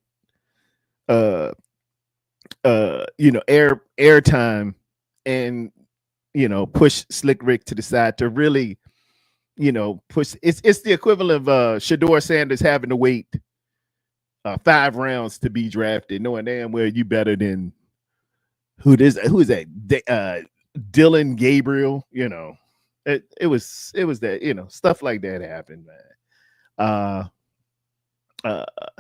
airtime and push Slick Rick to the side to really push. It's the equivalent of Shador Sanders having to wait 5 rounds to be drafted, knowing damn well you better than who is that Dylan Gabriel. It was that stuff like that happened, man.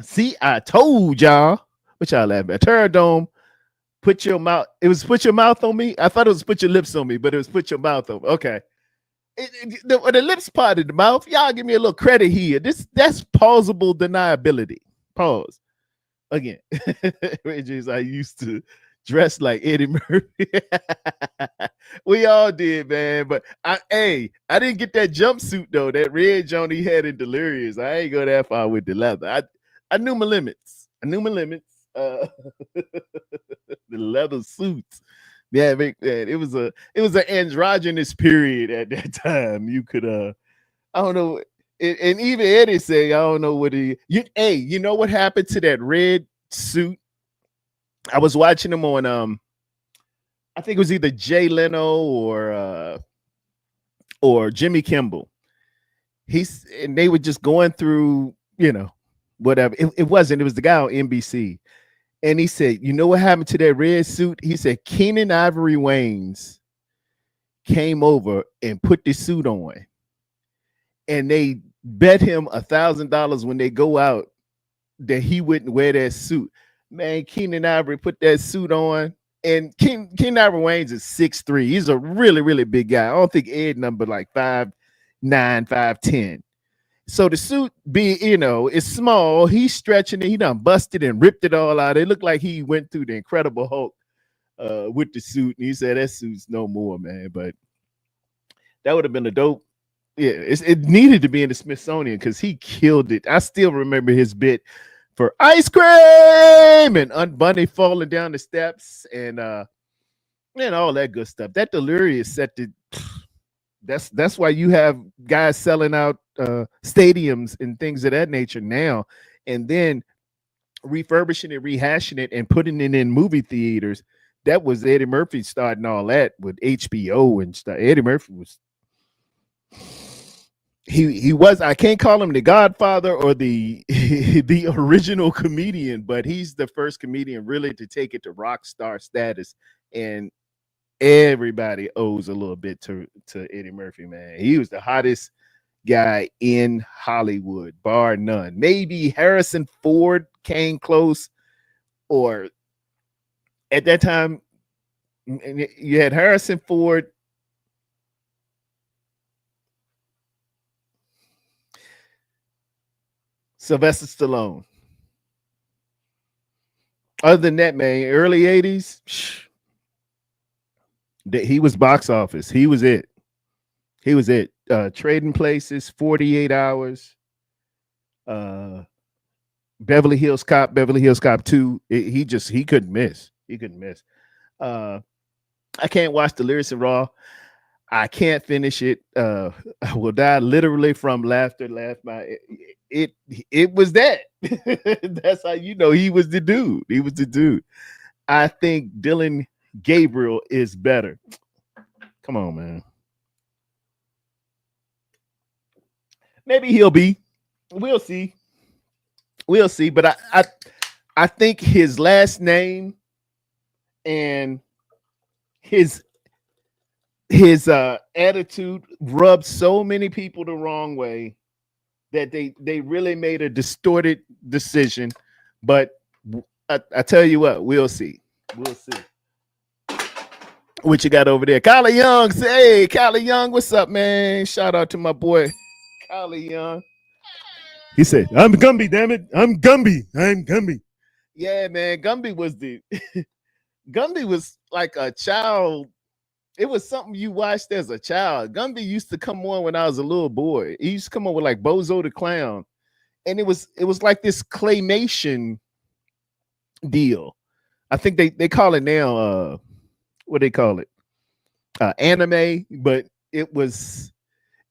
See, I told y'all. What y'all laughing at? Terradome, put your mouth. It was put your mouth on me. I thought it was put your lips on me, but it was put your mouth on me. Okay. The lips part of the mouth. Y'all give me a little credit here. That's plausible deniability. Pause. Again. I used to dress like Eddie Murphy. We all did, man. But I didn't get that jumpsuit though. That red joint he had in Delirious. I ain't go that far with the leather. I knew my limits. The leather suits. Yeah, man, it was an androgynous period at that time. You could I don't know. And even Eddie say, I don't know what you know what happened to that red suit? I was watching him on I think it was either Jay Leno or Jimmy Kimmel. And they were just going through, whatever. It was the guy on NBC. And he said, you know what happened to that red suit? He said, Keenan Ivory Wayans came over and put the suit on. And they bet him $1,000 when they go out that he wouldn't wear that suit. Man, Keenan Ivory put that suit on. And Keenan Ivory Wayans is 6'3". He's a really, really big guy. I don't think Ed number like 5'9", 5'10". So the suit is small. He's stretching it. He done busted and ripped it all out. It looked like he went through the Incredible Hulk with the suit. And he said, that suit's no more, man. But that would have been a dope. Yeah, it needed to be in the Smithsonian because he killed it. I still remember his bit for ice cream and Bunny falling down the steps and all that good stuff. That Delirious set the that's why you have guys selling out stadiums and things of that nature now, and then refurbishing it, rehashing it, and putting it in movie theaters. That was Eddie Murphy starting all that with HBO and stuff. Eddie Murphy was he was, I can't call him the Godfather or the the original comedian, but he's the first comedian really to take it to rock star status, and everybody owes a little bit to Eddie Murphy, man. He was the hottest guy in Hollywood, bar none. Maybe Harrison Ford came close, or at that time you had Harrison Ford, Sylvester Stallone. Other than that, man, early 80s, he was box office. He was it. Trading Places, 48 Hours, Beverly Hills Cop 2. He couldn't miss. I can't watch Delirious and Raw. I can't finish it. I will die literally from laughter. It was that. That's how you know he was the dude. I think Dylan Gabriel is better. Come on, man. Maybe he'll be. We'll see. But I think his last name and his attitude rubbed so many people the wrong way that they really made a distorted decision. But I tell you what, we'll see. What you got over there? Kylie Young. Hey, Kylie Young, what's up, man? Shout out to my boy Kylie Young. He said, "I'm Gumby, damn it, I'm Gumby, I'm Gumby." Yeah, man, Gumby was the Gumby was like a child. It was something you watched as a child. Gumby used to come on when I was a little boy. He used to come on with like Bozo the Clown, and it was like this claymation deal. I think they call it now. What they call it? Anime, but it was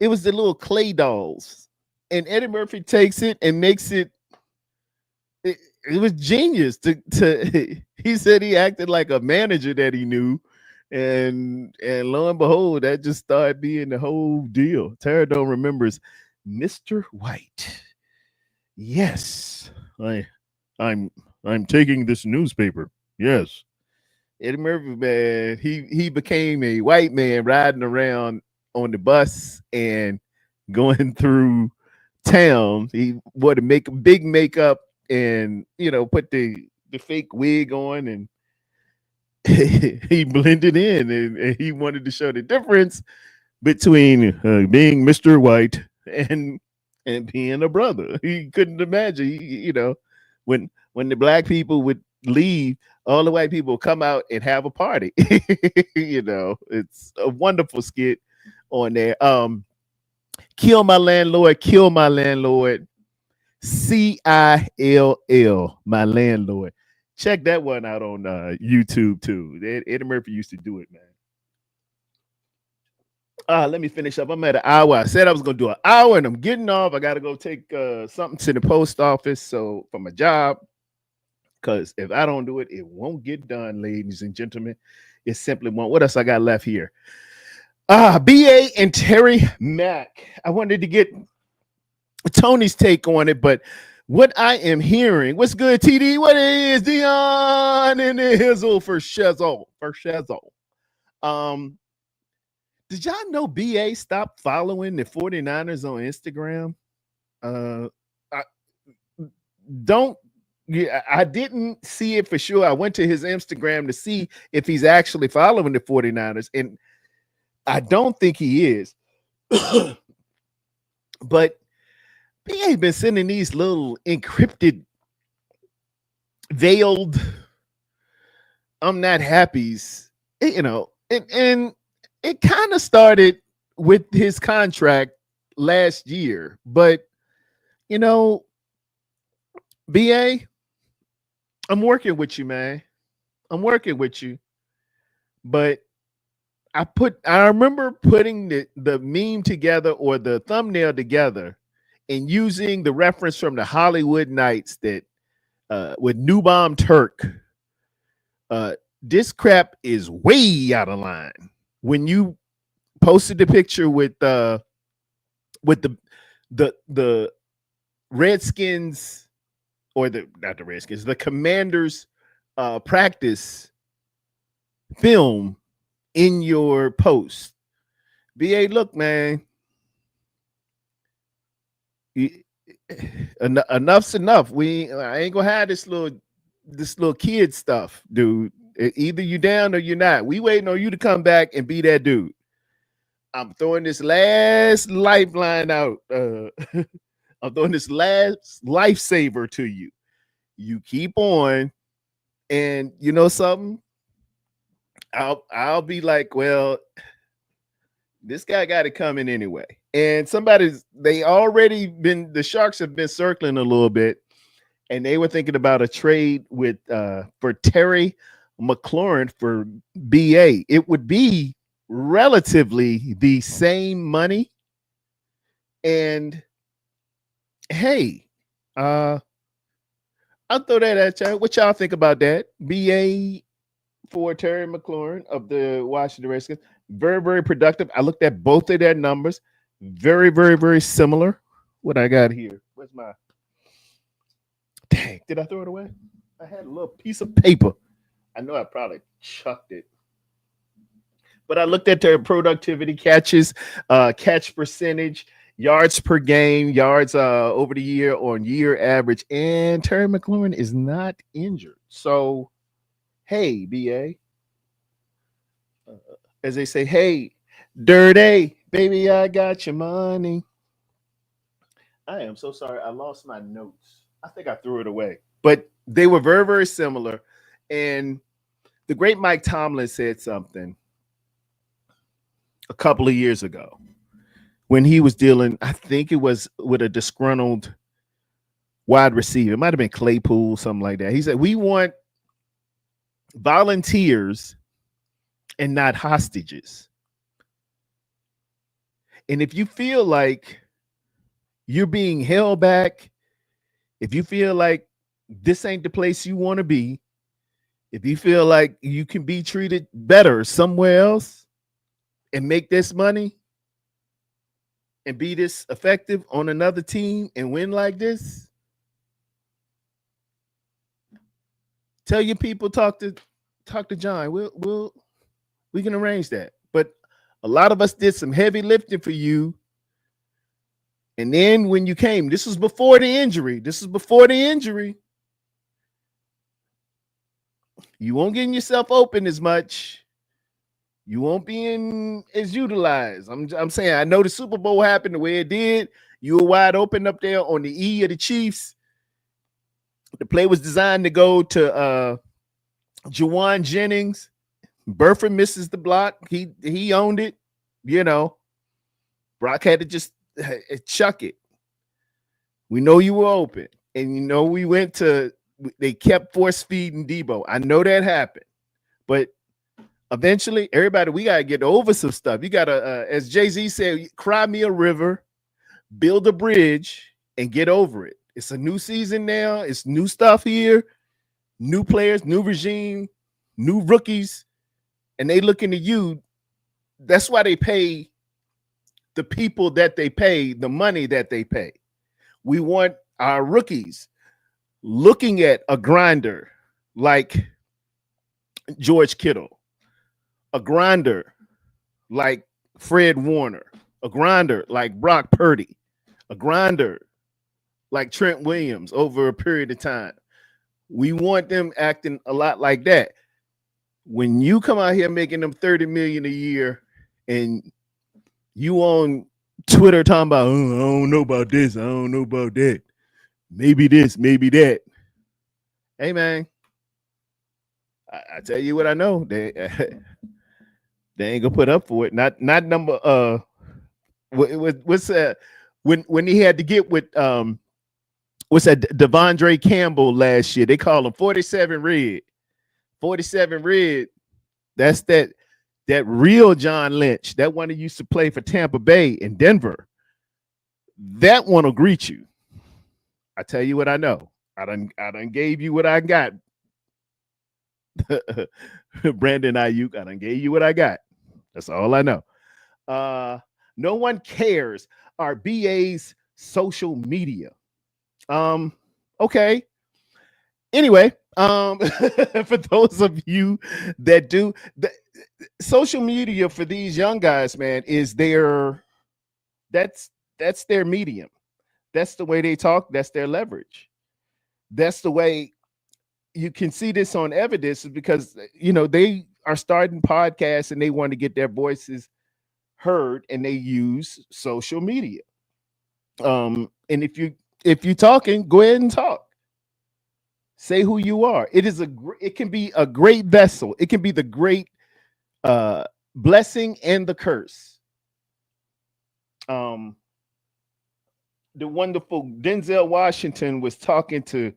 it was the little clay dolls, and Eddie Murphy takes it and makes it. It was genius. To he said he acted like a manager that he knew, and lo and behold, that just started being the whole deal. Terradome remembers Mr. White. Yes, I'm I'm taking this newspaper. Yes, Eddie Murphy, man, he became a white man riding around on the bus and going through town. He wore to make big makeup and put the fake wig on, and he blended in, and he wanted to show the difference between being Mr. White and being a brother. He couldn't imagine, when the black people would leave, all the white people come out and have a party. It's a wonderful skit on there. Kill my landlord, kill my landlord. CILL, my landlord. Check that one out on YouTube too. Eddie Murphy used to do it, man. Let me finish up. I'm at an hour. I said I was gonna do an hour, and I'm getting off. I gotta go take something to the post office, so for my job. Because if I don't do it, it won't get done, ladies and gentlemen. It simply won't. What else I got left here? BA and Terry Mack. I wanted to get Tony's take on it, but what I am hearing, what's good, TD? What is Dion and the Hizzle for Shezzle? Did y'all know BA stopped following the 49ers on Instagram? I don't. Yeah, I didn't see it for sure. I went to his Instagram to see if he's actually following the 49ers, and I don't think he is. But BA been sending these little encrypted, veiled I'm not happies, and it kind of started with his contract last year. But BA, I'm working with you, man. I'm working with you. But I remember putting the meme together or the thumbnail together and using the reference from the Hollywood Nights that with New Bomb Turk. This crap is way out of line. When you posted the picture with the Redskins, or not the Redskins, the Commanders practice film in your post. BA, look, man, enough's enough. I ain't gonna have this little kid stuff, dude. Either you down or you're not. We waiting on you to come back and be that dude. I'm throwing this last lifeline out. I'm throwing this last lifesaver to you. You keep on, and you know something? I'll be like, well, this guy got it coming anyway. And the Sharks have been circling a little bit, and they were thinking about a trade with for Terry McLaurin for BA. It would be relatively the same money. And hey, I'll throw that at y'all. What y'all think about that? BA for Terry McLaurin of the Washington Redskins. Very, very productive. I looked at both of their numbers. Very, very, very similar. What I got here? Where's my dang? Did I throw it away? I had a little piece of paper. I know I probably chucked it. But I looked at their productivity, catches, catch percentage, yards per game, yards over the year on year average, and Terry McLaurin is not injured. So, hey, BA, as they say, hey, Dirty, baby, I got your money. I am so sorry. I lost my notes. I think I threw it away. But they were very, very similar. And the great Mike Tomlin said something a couple of years ago when he was dealing, I think it was with a disgruntled wide receiver. It might have been Claypool, something like that. He said, we want volunteers and not hostages. And if you feel like you're being held back, if you feel like this ain't the place you want to be, if you feel like you can be treated better somewhere else and make this money and be this effective on another team and win like this, tell your people, talk to John. We can arrange that. But a lot of us did some heavy lifting for you. And then when you came, this was before the injury. You won't get yourself open as much. You won't be as utilized. I'm saying, I know the Super Bowl happened the way it did. You were wide open up there on the E of the Chiefs. The play was designed to go to Jawan Jennings. Burford misses the block. He owned it. You know, Brock had to just chuck it. We know you were open. And you know, they kept force feeding Debo. I know that happened. But eventually, everybody, we got to get over some stuff. You got to, as Jay-Z said, cry me a river, build a bridge, and get over it. It's a new season now. It's new stuff here. New players, new regime, new rookies. And they looking to you. That's why they pay the people that they pay, the money that they pay. We want our rookies looking at a grinder like George Kittle, a grinder like Fred Warner, a grinder like Brock Purdy, a grinder like Trent Williams over a period of time. We want them acting a lot like that. When you come out here making them $30 million a year and you on Twitter talking about, oh, I don't know about this, I don't know about that, maybe this, maybe that. Hey man, I tell you what I know. They ain't gonna put up for it. Not number what's when he had to get with what's that, Devondre Campbell last year. They call him 47 Red. 47 Red. That's that real John Lynch. That one that used to play for Tampa Bay in Denver. That one will greet you. I tell you what I know. I done gave you what I got. Brandon Ayuk, I done gave you what I got. That's all I know. No one cares. Our BA's social media. Okay. Anyway, for those of you that do, the social media for these young guys, man, is that's their medium. That's the way they talk. That's their leverage. That's the way you can see this on evidence, because, you know, they are starting podcasts and they want to get their voices heard and they use social media. And if you're talking, go ahead and talk. Say who you are. It can be a great vessel. It can be the great blessing and the curse. The wonderful Denzel Washington was talking to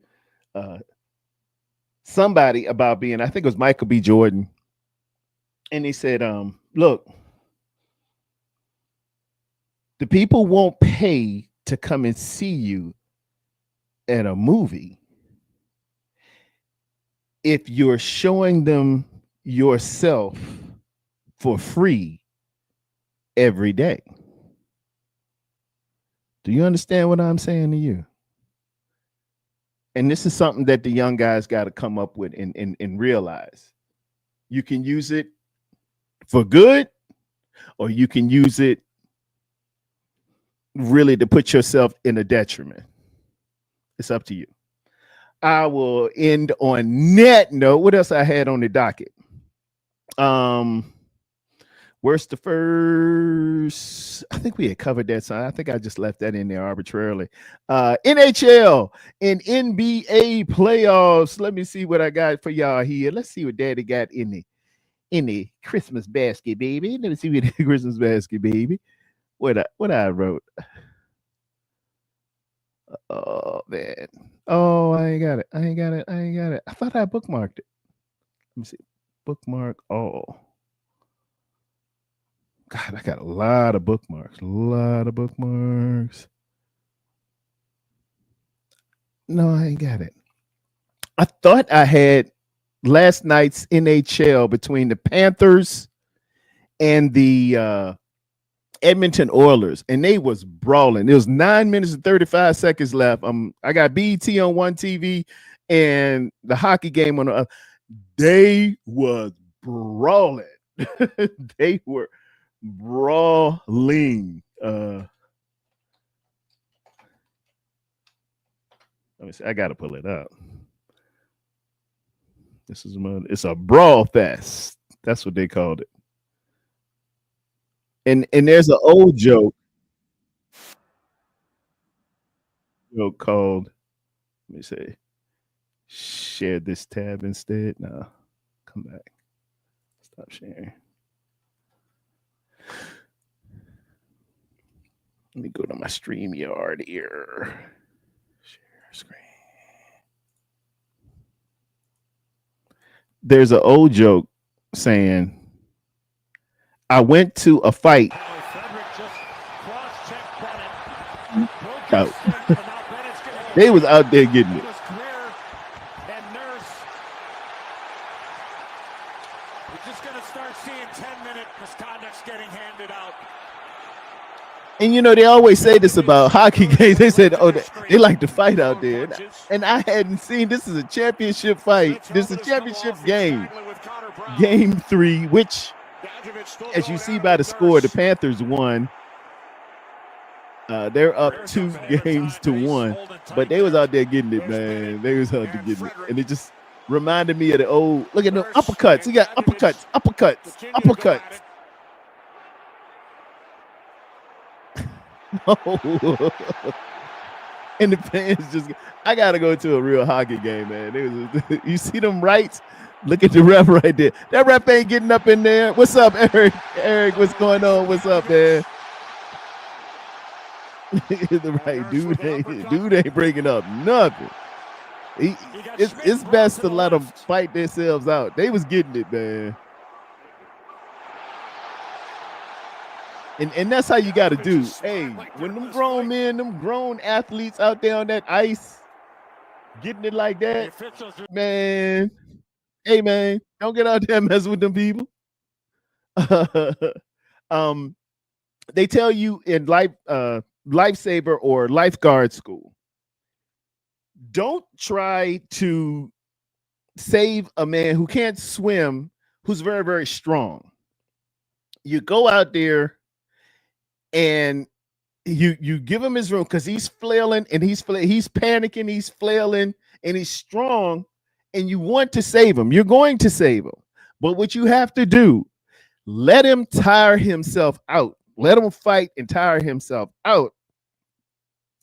somebody about being, I think it was Michael B. Jordan. And he said, look, the people won't pay to come and see you at a movie if you're showing them yourself for free every day. Do you understand what I'm saying to you? And this is something that the young guys got to come up with and realize. You can use it for good, or you can use it really to put yourself in a detriment. It's up to you. I will end on that note. What else I had on the docket? Where's the first? I think we had covered that, so I think I just left that in there arbitrarily. NHL and NBA playoffs. Let me see what I got for y'all here. Let's see what Daddy got in the Christmas basket, baby. Let me see what the Christmas basket, baby. What I wrote. Oh man. Oh, I ain't got it. I ain't got it. I ain't got it. I thought I bookmarked it. Let me see. Bookmark all. God, I got a lot of bookmarks. A lot of bookmarks. No, I ain't got it. I thought I had last night's NHL between the Panthers and the Edmonton Oilers, and they was brawling. It was 9 minutes and 35 seconds left. I got BET on one TV and the hockey game on the other. They was brawling. They were brawling. Let me see. I gotta pull it up. It's a brawl fest. That's what they called it. And there's an old joke called, let me say, share this tab instead. No, come back. Stop sharing. Let me go to my StreamYard here. Share screen. There's an old joke saying, I went to a fight. They was out there getting it. And you know, they always say this about hockey games. They said, oh, they like to fight out there. And I hadn't seen, this is a championship fight. This is a championship game. Game 3, which, as you see by the score, the Panthers won. They're up 2-1, but they was out there getting it, man. They was out there getting it. And it just reminded me of the old, look at the uppercuts. He got uppercuts. And the fans just, I gotta go to a real hockey game, man. You see them rights? Look at the ref right there. That ref ain't getting up in there. What's up, Eric? Eric, what's going on? What's up, man? The right dude ain't breaking up nothing. It's best to let them fight themselves out. They was getting it, man. And that's how you got to do. Hey, when them grown men, them grown athletes out there on that ice, getting it like that, man. Hey, man, don't get out there messing with them people. They tell you in lifesaver or lifeguard school, don't try to save a man who can't swim, who's very, very strong. You go out there and you give him his room because he's flailing and he's panicking, he's flailing and he's strong, and you want to save him. You're going to save him. But what you have to do, let him tire himself out. Let him fight and tire himself out.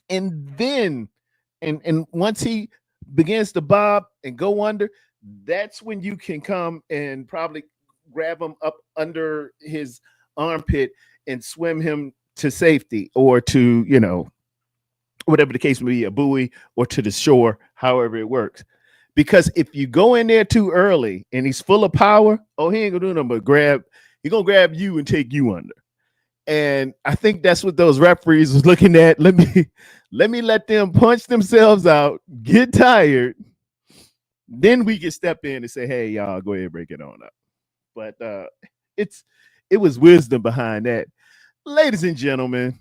And then, and once he begins to bob and go under, that's when you can come and probably grab him up under his armpit and swim him to safety, or to, you know, whatever the case may be, a buoy, or to the shore, however it works. Because if you go in there too early and he's full of power, oh, he ain't gonna do nothing but he's gonna grab you and take you under. And I think that's what those referees was looking at. Let me let them punch themselves out, get tired, then we can step in and say, hey, y'all, go ahead and break it on up. But it was wisdom behind that. Ladies and gentlemen,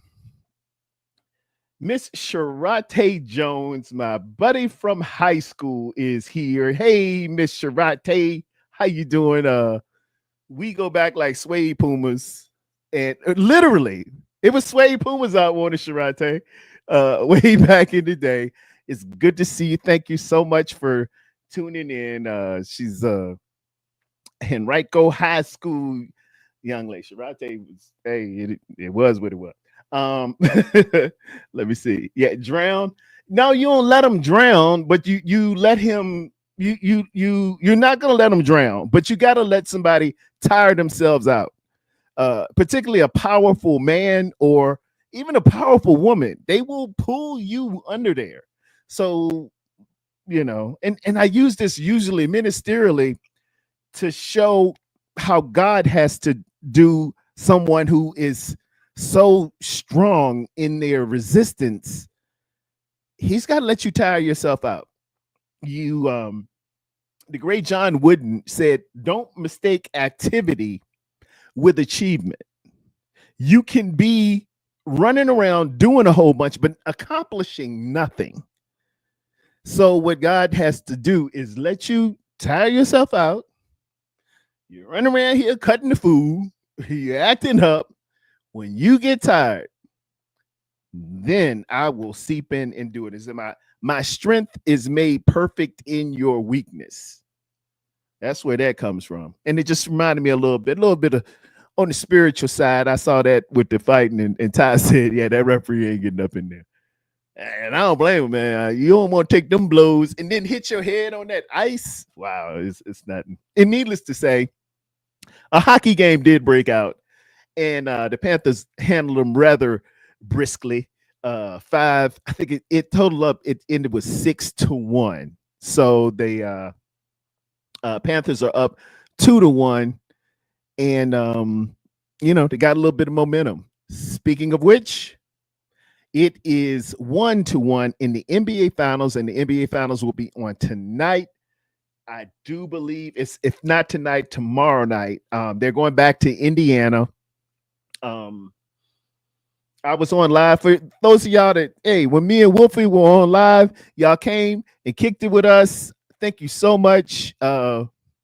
Miss Sharate Jones, my buddy from high school, is here. Hey, Miss Sharate, how you doing? We go back like suede pumas, and literally, it was suede pumas out on the Sharate way back in the day. It's good to see you. Thank you so much for tuning in. She's Henrico High School. Young lady. Sharate was, hey, it was what it was. Um, let me see. Yeah, drown. No, you don't let him drown, but you let him. You're not gonna let him drown, but you gotta let somebody tire themselves out. Particularly a powerful man or even a powerful woman, they will pull you under there. So and I use this usually ministerially to show how God has to do someone who is so strong in their resistance. He's got to let you tire yourself out. You The great John Wooden said, don't mistake activity with achievement. You can be running around doing a whole bunch but accomplishing nothing. So what God has to do is let you tire yourself out. You're running around here cutting the food, you're acting up. When you get tired, then I will seep in and do it. Is my strength is made perfect in your weakness. That's where that comes from. And it just reminded me a little bit of on the spiritual side. I saw that with the fighting, and Ty said, yeah, that referee ain't getting up in there. And I don't blame him, man. You don't want to take them blows and then hit your head on that ice. Wow, it's nothing. And needless to say, a hockey game did break out, and the Panthers handled them rather briskly. Five, I think it totaled up. It ended with 6-1. So the Panthers are up 2-1, and they got a little bit of momentum. Speaking of which, it is 1-1 in the NBA Finals, and the NBA Finals will be on tonight. I do believe it's, if not tonight, tomorrow night. They're going back to Indiana. I was on live for those of y'all that, hey, when me and Wolfie were on live, y'all came and kicked it with us. Thank you so much.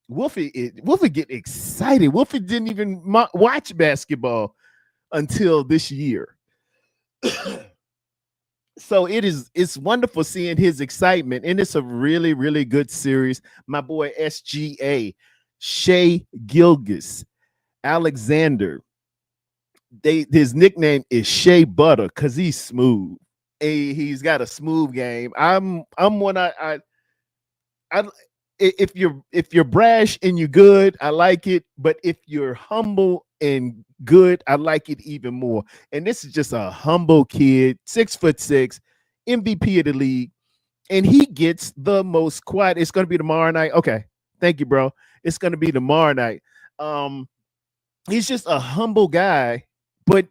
Wolfie get excited. Wolfie didn't even watch basketball until this year. So it's wonderful seeing his excitement, and it's a really, really good series. My boy SGA, Shea Gilgis Alexander, his nickname is Shea Butter because he's smooth. He's got a smooth game. I'm one I if you're brash and you're good, I like it. But if you're humble and good, I like it even more. And this is just a humble kid, 6'6", MVP of the league, and he gets the most quiet. It's going to be tomorrow night. Okay, thank you, bro. It's going to be tomorrow night. He's just a humble guy, but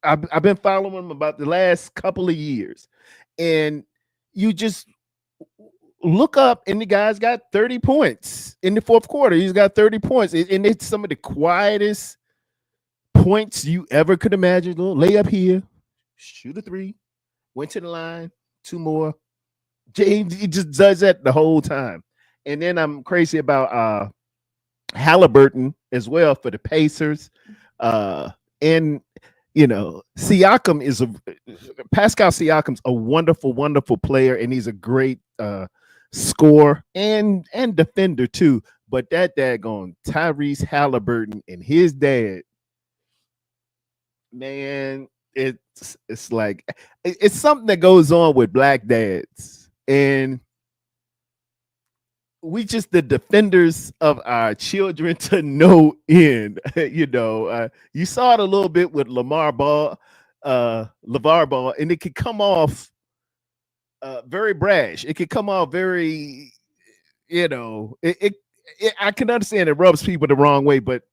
I've been following him about the last couple of years, and you just look up, and the guy's got 30 points in the fourth quarter. He's got 30 points, and it's some of the quietest points you ever could imagine. Lay up here, shoot a three, went to the line, two more. He just does that the whole time. And then I'm crazy about Halliburton as well for the Pacers. And Siakam Pascal Siakam's a wonderful, wonderful player, and he's a great scorer and defender too. But that daggone Tyrese Halliburton and his dad, man, it's like it's something that goes on with black dads, and we just the defenders of our children to no end. You saw it a little bit with LeVar Ball, and it could come off very brash. It could come off very, I can understand it rubs people the wrong way, but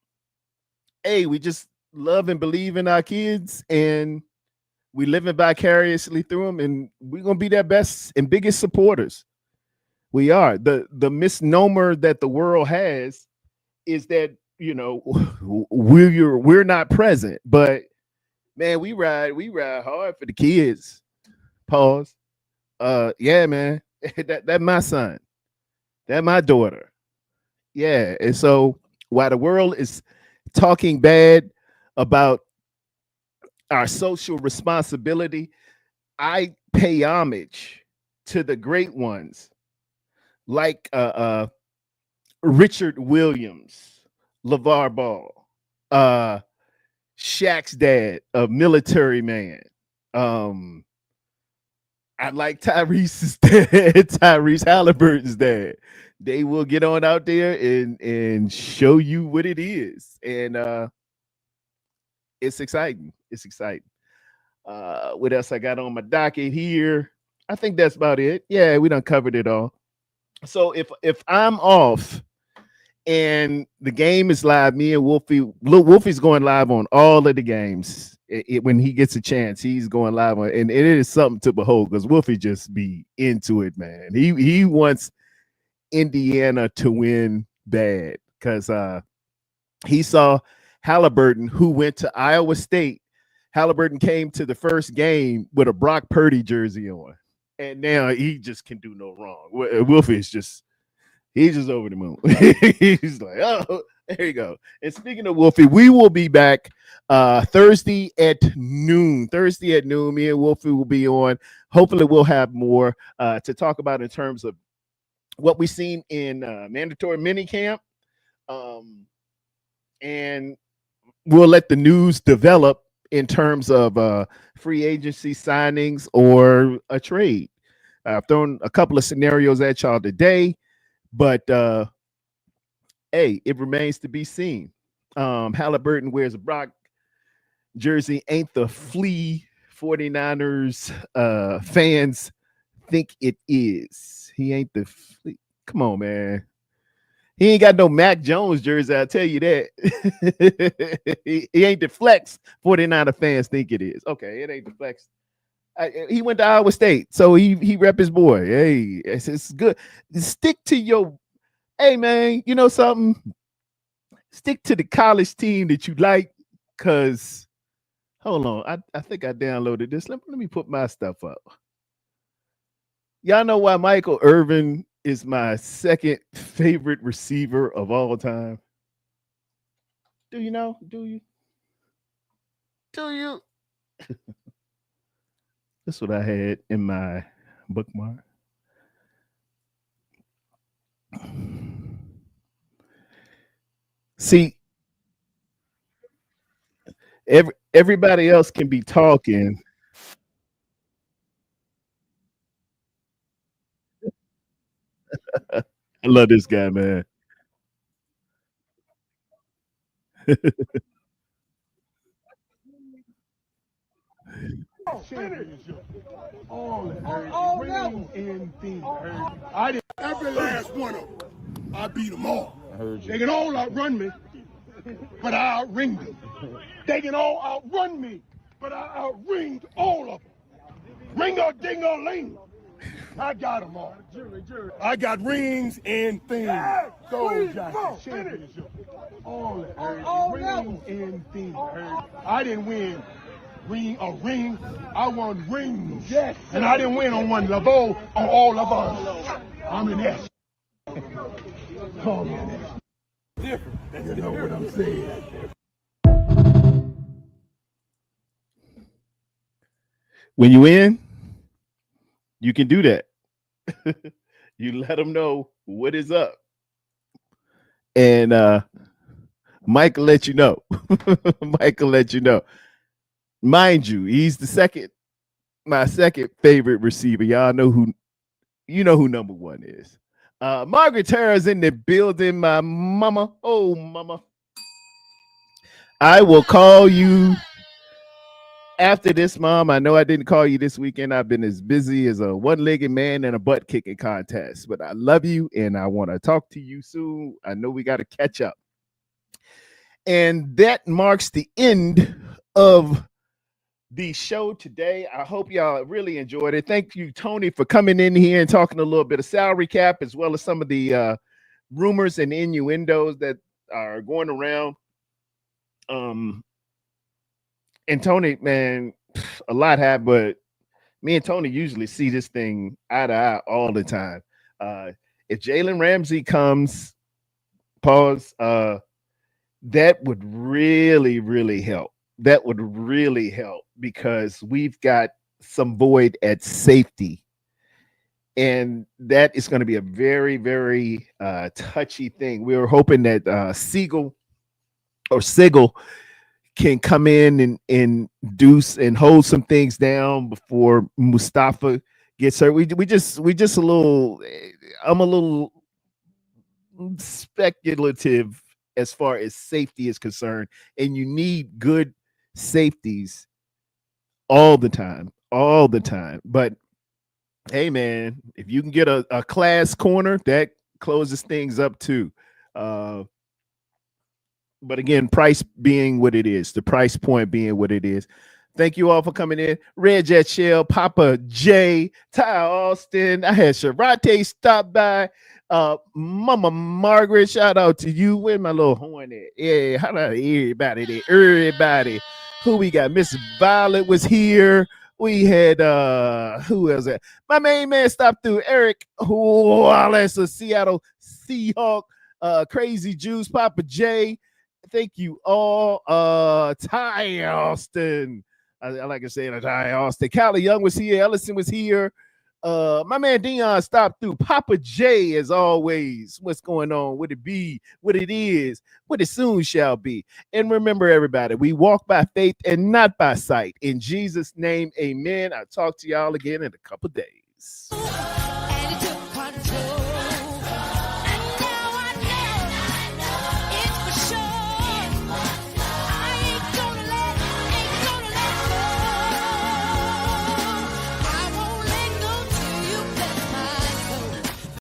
hey, we just love and believe in our kids, and we living vicariously through them, and we're gonna be their best and biggest supporters. We are. The misnomer that the world has is that we're not present, but man, we ride hard for the kids. Pause. Yeah, man, that my son, that my daughter. Yeah, and so while the world is talking bad about our social responsibility, I pay homage to the great ones like Richard Williams, LeVar Ball, Shaq's dad, a military man. Um, I like Tyrese's dad, Tyrese Halliburton's dad. They will get on out there and show you what it is. And it's exciting. It's exciting. What else I got on my docket here? I think that's about it. Yeah, we done covered it all. So if I'm off and the game is live, me and Wolfie's going live on all of the games. When he gets a chance, he's going live on, and it is something to behold because Wolfie just be into it, man. He wants Indiana to win bad because he saw Halliburton, who went to Iowa State. Halliburton came to the first game with a Brock Purdy jersey on, and now he just can do no wrong. Wolfie's just he's just over the moon. He's like, oh, there you go. And speaking of Wolfie, we will be back Thursday at noon. Thursday at noon, me and Wolfie will be on. Hopefully, we'll have more to talk about in terms of what we've seen in mandatory minicamp. And we'll let the news develop in terms of free agency signings or a trade. I've thrown a couple of scenarios at y'all today. But hey, it remains to be seen. Halliburton wears a Brock jersey. Ain't the flea 49ers fans think it is. He ain't the flea. Come on, man. He ain't got no Mac Jones jersey, I'll tell you that. he ain't the flex 49er fans think it is. Okay, it ain't the flex. He went to Iowa State, so he rep his boy. Hey, it's good. Stick to your hey, man, you know something? Stick to the college team that you like, because, hold on, I think I downloaded this. Let me put my stuff up. Y'all know why Michael Irvin is my second favorite receiver of all time? Do you know? Do you? That's what I had in my bookmark. See, everybody else can be talking. I love this guy, man.
All levels. I did every last one of them. I beat them all. They can all outrun me, but I outringed them. They can all outrun me, but I outringed all of them. Ring or ding or ling. I got them all. I got rings and things. Those guys, championship. All rings and things. I didn't win a ring. I won rings. Yes. And I didn't win on one level, on all of us. I'm an S. Oh, man. Different. You know what I'm saying?
When you win, you can do that. You let them know what is up. And Mike will let you know. Mike will let you know. Mind you, he's my second favorite receiver. Y'all know who number one is. Margaret Tara's in the building, my mama. Oh, mama. I will call you after this, Mom. I know I didn't call you this weekend. I've been as busy as a one-legged man in a butt kicking contest, but I love you and I want to talk to you soon. I know we got to catch up. And that marks the end of the show today. I hope y'all really enjoyed it. Thank you, Tony, for coming in here and talking a little bit of salary cap, as well as some of the rumors and innuendos that are going around. And Tony, man, a lot happened, but me and Tony usually see this thing eye to eye all the time. If Jalen Ramsey comes, that would really, really help. That would really help because we've got some void at safety. And that is going to be a very, very touchy thing. We were hoping that Siegel or Sigel can come in and do and hold some things down before Mustafa gets hurt. We just a little. I'm a little speculative as far as safety is concerned, and you need good safeties all the time. But hey, man, if you can get a class corner, that closes things up too. But again, price being what it is, the price point being what it is. Thank you all for coming in. Red Jet Shell, Papa J, Ty Austin. I had Sharate stop by. Mama Margaret, shout out to you. Where my little horn at? Yeah, how about everybody there? Everybody. Who we got? Miss Violet was here. We had who else? My main man stopped through. Eric Wallace, a Seattle Seahawk. Crazy Juice, Papa J. Thank you all. Ty Austin. I like to say it, Ty Austin. Callie Young was here. Ellison was here. My man Dion stopped through. Papa J, as always. What's going on? What it be? What it is? What it soon shall be. And remember, everybody, we walk by faith and not by sight. In Jesus' name, amen. I'll talk to y'all again in a couple days.